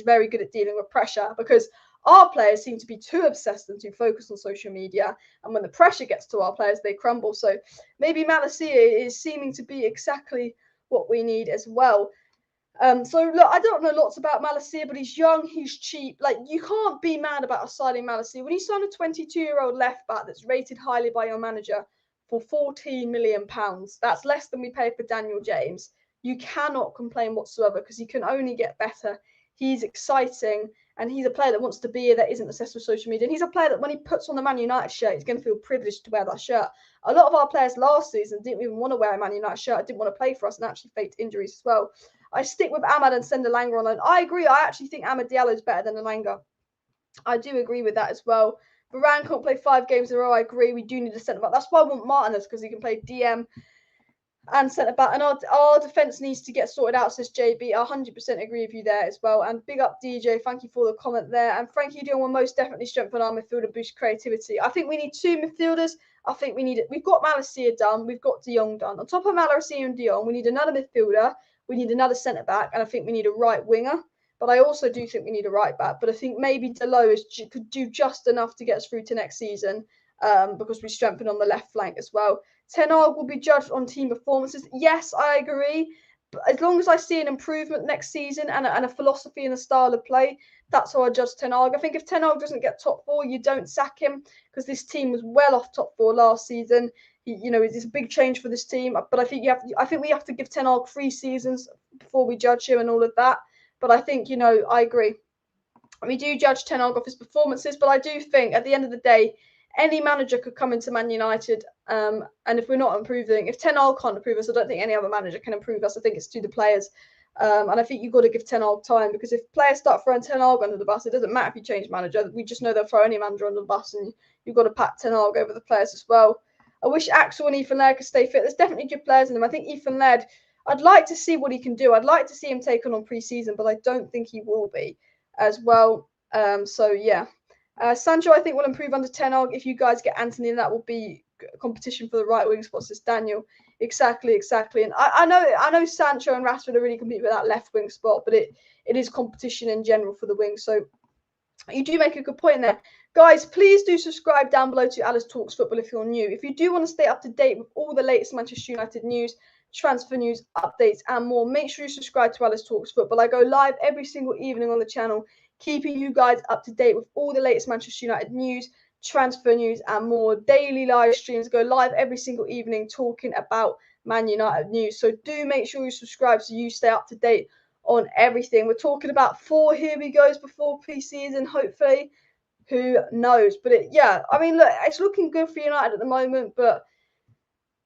very good at dealing with pressure, because our players seem to be too obsessed and too focused on social media. And when the pressure gets to our players, they crumble. So maybe Malacia is seeming to be exactly what we need as well. So look, I don't know lots about Malacia, but he's young, he's cheap. Like, you can't be mad about us signing Malacia. When you sign a 22-year-old left back that's rated highly by your manager for £14 million, that's less than we paid for Daniel James. You cannot complain whatsoever because he can only get better. He's exciting, and he's a player that wants to be here, that isn't obsessed with social media. And he's a player that when he puts on the Man United shirt, he's going to feel privileged to wear that shirt. A lot of our players last season didn't even want to wear a Man United shirt, didn't want to play for us, and actually faked injuries as well. I stick with Ahmad and send Elanga on loan. I agree. I actually think Amad Diallo is better than Elanga. I do agree with that as well. Varane can't play 5 games in a row. I agree. We do need a centre back. That's why I want Martinez, because he can play DM and centre back. And our defence needs to get sorted out, says JB. I 100% agree with you there as well. And big up DJ. Thank you for the comment there. And Frankie de Jong will most definitely strengthen our midfield and boost creativity. I think we need 2 midfielders. I think we need it. We've got Malacia done. We've got De Jong done. On top of Malacia and De Jong, we need another midfielder. We need another centre back, and I think we need a right winger. But I also do think we need a right back. But I think maybe Delo could do just enough to get us through to next season, because we strengthen on the left flank as well. Ten Hag will be judged on team performances. Yes, I agree. as long as I see an improvement next season and a philosophy and a style of play, that's how I judge Ten Hag. I think if Ten Hag doesn't get top 4, you don't sack him, because this team was well off top 4 last season. It's a big change for this team. But I think we have to give Ten Hag 3 seasons before we judge him and all of that. But I think, I agree. We do judge Ten Hag off his performances, but I do think at the end of the day, any manager could come into Man United, and if we're not improving, if Ten Hag can't improve us, I don't think any other manager can improve us. I think it's to the players, and I think you've got to give Ten Hag time, because if players start throwing Ten Hag under the bus, it doesn't matter if you change manager. We just know they'll throw any manager under the bus, and you've got to pat Ten Hag over the players as well. I wish Axel and Ethan Laird could stay fit. There's definitely good players in them. I think Ethan Laird, I'd like to see what he can do. I'd like to see him taken on pre-season, but I don't think he will be as well. So yeah. Sancho, I think, will improve under Ten Hag. If you guys get Anthony, that will be competition for the right wing spots. Says Daniel. Exactly. And I know Sancho and Rashford are really competing with that left wing spot, but it is competition in general for the wing. So you do make a good point there. Guys, please do subscribe down below to Alice Talks Football if you're new. If you do want to stay up to date with all the latest Manchester United news, transfer news, updates, and more, make sure you subscribe to Alice Talks Football. I go live every single evening on the channel, keeping you guys up to date with all the latest Manchester United news, transfer news, and more. Daily live streams, go live every single evening talking about Man United news. So do make sure you subscribe so you stay up to date on everything. We're talking about 4 here we goes before pre-season, hopefully. Who knows? But look, it's looking good for United at the moment, but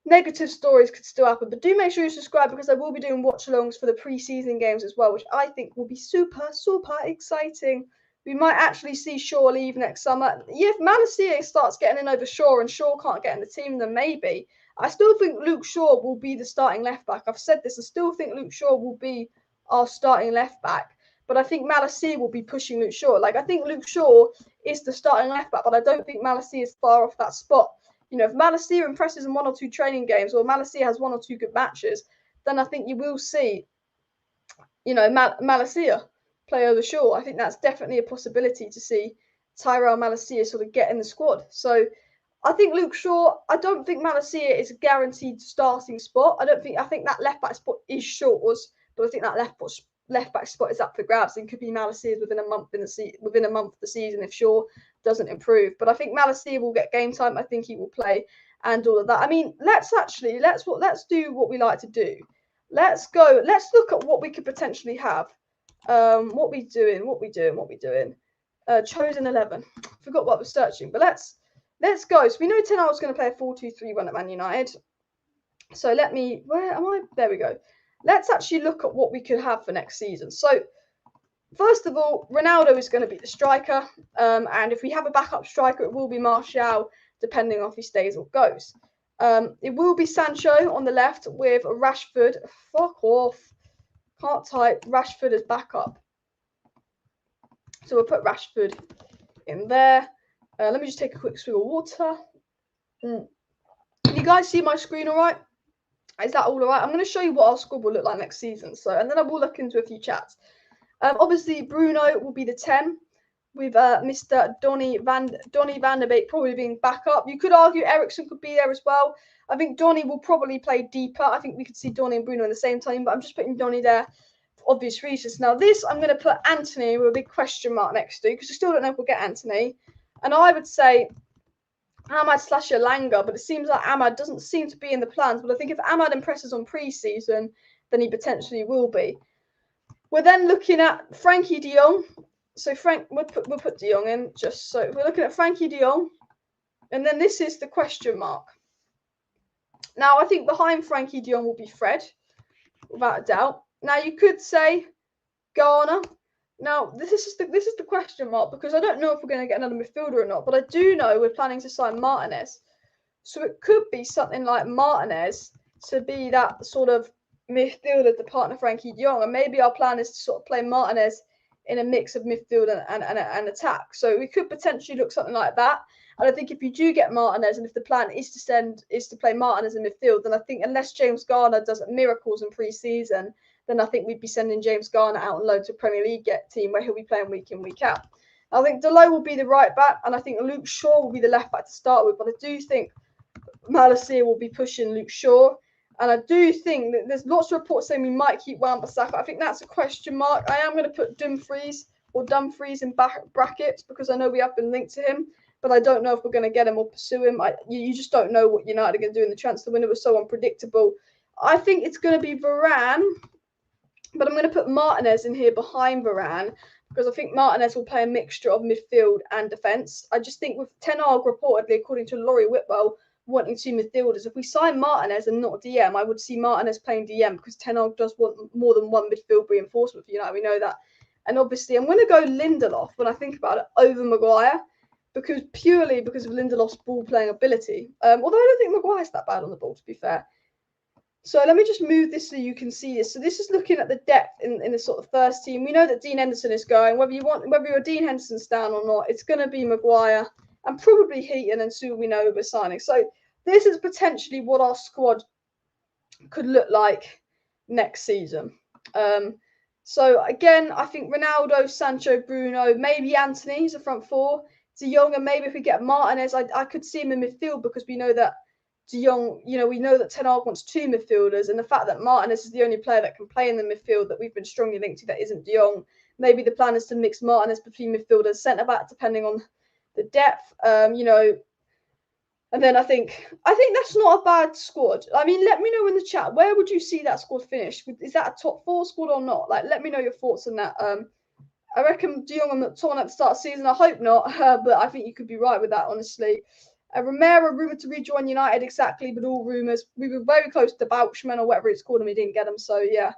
negative stories could still happen. But do make sure you subscribe, because I will be doing watch-alongs for the pre-season games as well, which I think will be super, super exciting. We might actually see Shaw leave next summer. Yeah, if Malacia starts getting in over Shaw and Shaw can't get in the team, then maybe. I still think Luke Shaw will be the starting left-back. I've said this. I still think Luke Shaw will be our starting left-back. But I think Malacia will be pushing Luke Shaw. I think Luke Shaw is the starting left-back, but I don't think Malacia is far off that spot. If Malacia impresses in 1 or 2 training games, or Malacia has 1 or 2 good matches, then I think you will see, Malacia play over Shaw. I think that's definitely a possibility to see TYRELL Malacia sort of get in the squad. So I think Luke Shaw, I don't think Malacia is a guaranteed starting spot. I think that left-back spot is Shaw's, but I think that left-back spot is up for grabs and could be Malacia's within a month of the season if Shaw doesn't improve. But I think Malacia will get game time. I think he will play and all of that. I mean, let's do what we like to do. Let's look at what we could potentially have. What we doing? Chosen 11. Forgot what I was searching, but let's go. So we know Ten Hag is going to play a 4-2-3-1 at Man United. So where am I? There we go. Let's actually look at what we could have for next season. So, first of all, Ronaldo is going to be the striker. And if we have a backup striker, it will be Martial, depending on if he stays or goes. It will be Sancho on the left with Rashford. Fuck off. Can't type. Rashford as backup. So we'll put Rashford in there. Let me just take a quick swig of water. Can you guys see my screen all right? Is that all right? I'm going to show you what our squad will look like next season. And then I will look into a few chats. Obviously, Bruno will be the 10, with Mr. Donny van der Beek probably being backup. You could argue Eriksen could be there as well. I think Donny will probably play deeper. I think we could see Donny and Bruno in the same time, but I'm just putting Donny there for obvious reasons. Now, I'm going to put Anthony with a big question mark next to, because I still don't know if we'll get Anthony. And I would say Ahmad/Elanga, but it seems like Ahmad doesn't seem to be in the plans. But I think if Ahmad impresses on pre-season, then he potentially will be. We're then looking at Frenkie de Jong. So we'll put de Jong in, just so we're looking at Frenkie de Jong, and then this is the question mark. Now I think behind Frenkie de Jong will be Fred, without a doubt. Now you could say Garner. Now this is the question mark, because I don't know if we're going to get another midfielder or not, but I do know we're planning to sign Martinez. So it could be something like Martinez to be that sort of midfielder to partner Frenkie de Jong, and maybe our plan is to sort of play Martinez in a mix of midfield and attack. So we could potentially look something like that. And I think if you do get Martinez, and if the plan is to play Martinez in midfield, then I think unless James Garner does miracles in pre-season, then I think we'd be sending James Garner out on loan to a Premier League team where he'll be playing week in, week out. I think Delot will be the right back, and I think Luke Shaw will be the left back to start with. But I do think Malacia will be pushing Luke Shaw. And I do think that there's lots of reports saying we might keep Wan-Bissaka. I think that's a question mark. I am going to put Dumfries in brackets because I know we have been linked to him, but I don't know if we're going to get him or pursue him. You just don't know what United are going to do in the transfer window. It was so unpredictable. I think it's going to be Varane, but I'm going to put Martinez in here behind Varane because I think Martinez will play a mixture of midfield and defence. I just think with Ten Hag reportedly, according to Laurie Whitwell, wanting two midfielders, if we sign Martinez and not DM, I would see Martinez playing DM because Ten Hag does want more than one midfield reinforcement for United. We know that. And obviously, I'm going to go Lindelof when I think about it over Maguire purely because of Lindelof's ball playing ability. Although I don't think Maguire's that bad on the ball, to be fair. So let me just move this so you can see this. So this is looking at the depth in the sort of first team. We know that Dean Henderson is going. Whether you're a Dean Henderson stan or not, it's going to be Maguire and probably Heaton, and soon we know we're signing. So this is potentially what our squad could look like next season. So again, I think Ronaldo, Sancho, Bruno, maybe Anthony is a front four. De Jong, and maybe if we get Martinez, I could see him in midfield because we know that De Jong, we know that Ten Hag wants two midfielders, and the fact that Martinez is the only player that can play in the midfield that we've been strongly linked to that isn't De Jong. Maybe the plan is to mix Martinez between midfield and centre back, depending on the depth. And then I think that's not a bad squad. I mean, let me know in the chat, where would you see that squad finish? Is that a top four squad or not? Like, let me know your thoughts on that. I reckon De Jong on the top one at the start of the season. I hope not, but I think you could be right with that, honestly. Romero rumoured to rejoin United, exactly, but all rumours. We were very close to Bouchman or whatever it's called, and we didn't get him. So yeah,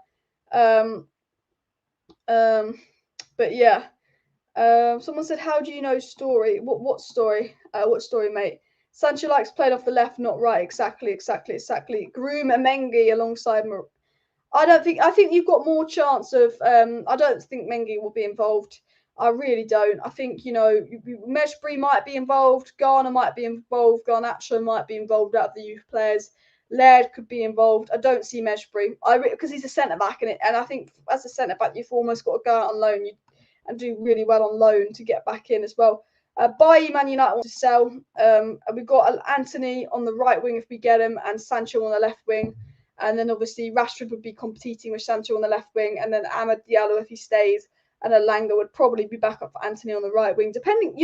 but yeah. Someone said, "How do you know story? What story? What story, mate?" Sancho likes playing off the left, not right. Exactly. Groom and Mengi alongside. I think you've got more chance of. I don't think Mengi will be involved. I really don't. I think, Mejbri might be involved. Garner might be involved. Garnacho might be involved out of the youth players. Laird could be involved. I don't see Mejbri because he's a centre-back. And I think as a centre-back, you've almost got to go out on loan and do really well on loan to get back in as well. Bailly, Man United want to sell. We've got Anthony on the right wing if we get him, and Sancho on the left wing. And then obviously Rashford would be competing with Sancho on the left wing, and then Amad Diallo if he stays. And Elanga would probably be back up for Anthony on the right wing, depending,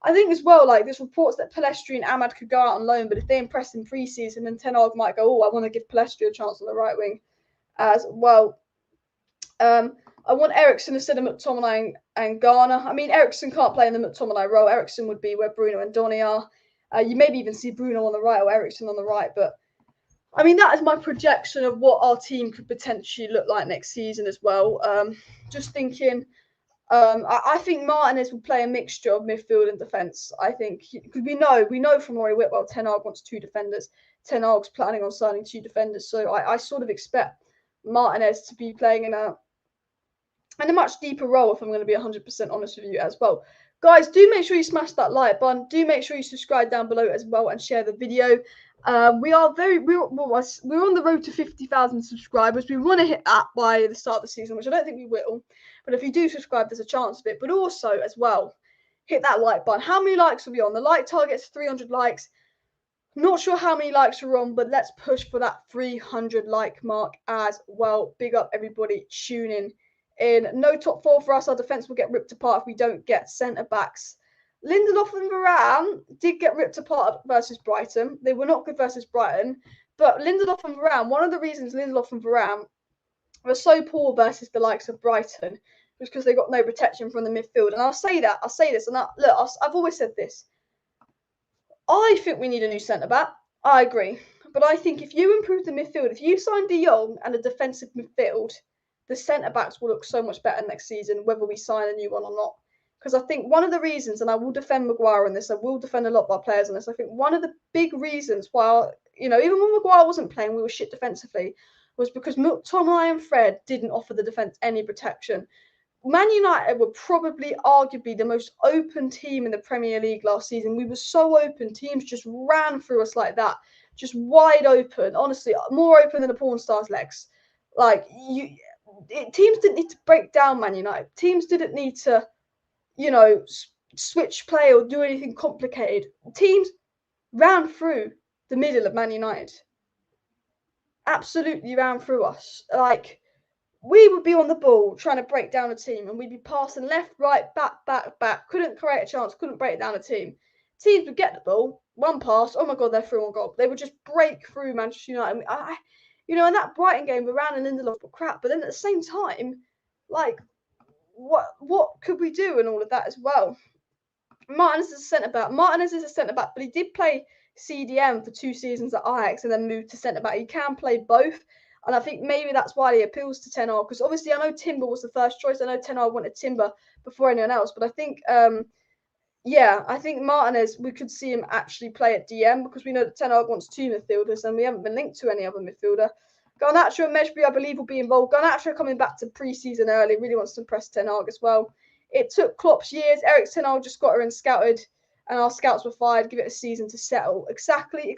I think as well, like there's reports that Pellistri and Amad could go out on loan, but if they impress in pre-season, then Ten Hag might go, I want to give Pellistri a chance on the right wing as well. I want Eriksen instead of McTominay and Garner. I mean, Eriksen can't play in the McTominay role. Eriksen would be where Bruno and Donny are. You maybe even see Bruno on the right or Eriksen on the right, but I mean, that is my projection of what our team could potentially look like next season as well. Just thinking, I think Martinez will play a mixture of midfield and defence. I think because we know from Rory Whitwell, Ten Hag wants two defenders. Ten Hag's planning on signing two defenders, so I sort of expect Martinez to be playing in a much deeper role. If I'm going to be 100% honest with you as well. Guys, do make sure you smash that like button. Do make sure you subscribe down below as well and share the video. We're on the road to 50,000 subscribers. We want to hit that by the start of the season, which I don't think we will. But if you do subscribe, there's a chance of it. But also, as well, hit that like button. How many likes are we on? The like target's 300 likes. Not sure how many likes we're on, but let's push for that 300 like mark as well. Big up everybody tuning in. No top four for us. Our defence will get ripped apart if we don't get centre-backs. Lindelof and Varane did get ripped apart versus Brighton. They were not good versus Brighton. But Lindelof and Varane, one of the reasons Lindelof and Varane were so poor versus the likes of Brighton was because they got no protection from the midfield. And I'll say this, and I've always said this. I think we need a new centre-back. I agree. But I think if you improve the midfield, if you sign De Jong and a defensive midfield, the centre-backs will look so much better next season, whether we sign a new one or not. Because I think one of the reasons, and I will defend Maguire on this, I will defend a lot of our players on this, I think one of the big reasons why, even when Maguire wasn't playing, we were shit defensively, was because McTominay and Fred didn't offer the defence any protection. Man United were probably arguably the most open team in the Premier League last season. We were so open. Teams just ran through us like that. Just wide open. Honestly, more open than a porn star's legs. Teams didn't need to break down Man United. Teams didn't need to, switch play or do anything complicated. Teams ran through the middle of Man United. absolutely ran through us. Like, we would be on the ball trying to break down a team, and we'd be passing left, right, back. Couldn't create a chance, couldn't break down a team. Teams would get the ball, one pass, oh my God, they're through on goal. They would just break through Manchester United. In that Brighton game, Varane and Lindelof were crap, but then at the same time, like, what could we do and all of that as well? Martinez is a centre back, but he did play CDM for 2 seasons at Ajax and then moved to centre back. He can play both, and I think maybe that's why he appeals to Ten Hag, because obviously I know Timber was the first choice. I know Ten Hag wanted Timber before anyone else, but I think I think Martinez, we could see him actually play at DM, because we know that Ten Hag wants 2 midfielders and we haven't been linked to any other midfielder. Garnacho and Mejbri, I believe, will be involved. Garnacho coming back to pre-season early, really wants to impress Ten Hag as well. It took Klopp's years. Eriksen, just got her and scouted, and our scouts were fired. Give it a season to settle. Exactly.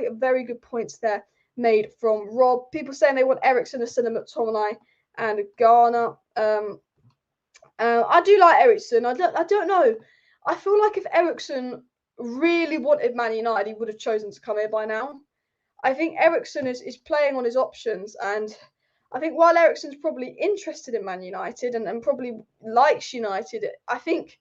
A very good points there made from Rob. People saying they want Eriksen, McTominay, and Garner. I do like Eriksen. I don't know. I feel like if Eriksen really wanted Man United, he would have chosen to come here by now. I think Eriksen is playing on his options, and I think while Eriksen's probably interested in Man United and probably likes United, I think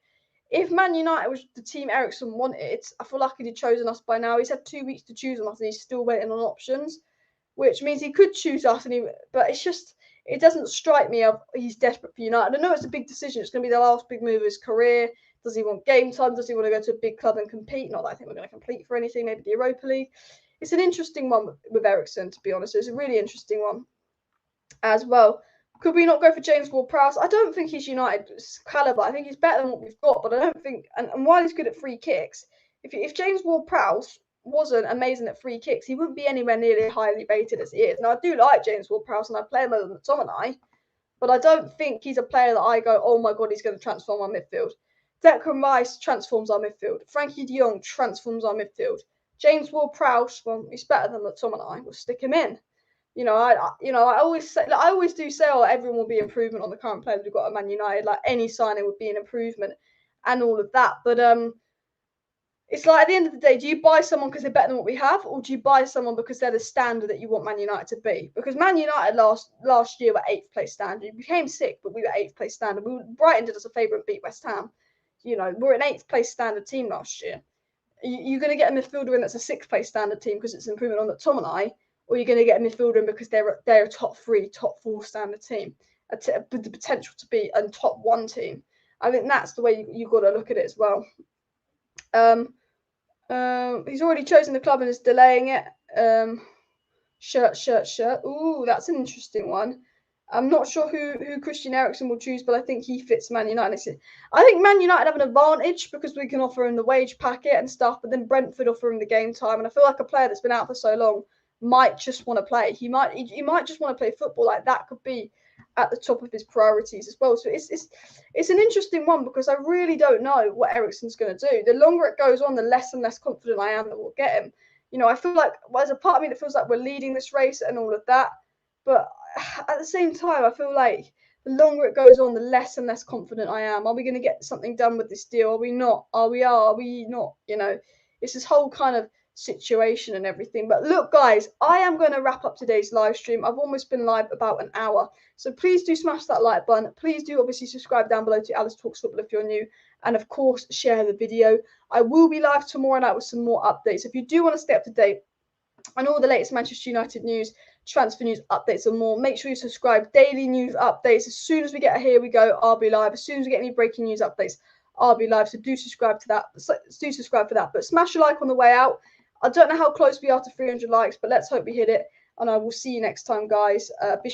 if Man United was the team Eriksen wanted, I feel like he'd have chosen us by now. He's had 2 weeks to choose on us, and he's still waiting on options, which means he could choose us, but it's just, it doesn't strike me of he's desperate for United. I know it's a big decision. It's going to be the last big move of his career. Does he want game time? Does he want to go to a big club and compete? Not that I think we're going to compete for anything, maybe the Europa League. It's an interesting one with Eriksen, to be honest. It's a really interesting one as well. Could we not go for James Ward-Prowse? I don't think he's United's calibre. I think he's better than what we've got, but I don't think, and while he's good at free kicks, if James Ward-Prowse wasn't amazing at free kicks, he wouldn't be anywhere nearly highly rated as he is. Now, I do like James Ward-Prowse, and I play him over than McTominay, but I don't think he's a player that I go, oh my God, he's going to transform our midfield. Declan Rice transforms our midfield. Frenkie de Jong transforms our midfield. James Ward-Prowse, well, he's better than McTominay. We'll stick him in. I always say, I always do say, oh, everyone will be improvement on the current players we've got at Man United. Like, any signing would be an improvement and all of that. But it's like, at the end of the day, do you buy someone because they're better than what we have, or do you buy someone because they're the standard that you want Man United to be? Because Man United last year were 8th place standard. We became 6th, but we were 8th place standard. Brighton did us a favour and beat West Ham. We're an 8th place standard team last year. You're going to get a midfielder in that's a 6th place standard team because it's an improvement on McTominay, or you're going to get a midfielder in because they're a top 3, top 4 standard team, with the potential to be a top 1 team. I think that's the way you've got to look at it as well. He's already chosen the club and is delaying it. Shirt. Ooh, that's an interesting one. I'm not sure who Christian Eriksen will choose, but I think he fits Man United. I think Man United have an advantage because we can offer him the wage packet and stuff, but then Brentford offer him the game time. And I feel like a player that's been out for so long might just want to play. He might just want to play football. Like, that could be at the top of his priorities as well. So it's an interesting one because I really don't know what Eriksen's going to do. The longer it goes on, the less and less confident I am that we'll get him. I feel like there's a part of me that feels like we're leading this race and all of that, but at the same time, I feel like the longer it goes on, the less and less confident I am. Are we going to get something done with this deal? Are we not? Are we not? It's this whole kind of situation and everything. But look, guys, I am going to wrap up today's live stream. I've almost been live about an hour. So please do smash that like button. Please do obviously subscribe down below to Alice Talks Football if you're new. And of course, share the video. I will be live tomorrow night with some more updates. If you do want to stay up to date on all the latest Manchester United news, transfer news, updates and more, make sure you subscribe. Daily news updates. As soon as we get a here we go, I'll be live. As soon as we get any breaking news updates, I'll be live. So do subscribe to that. Do subscribe for that. But smash a like on the way out. I don't know how close we are to 300 likes, but let's hope we hit it. And I will see you next time, guys.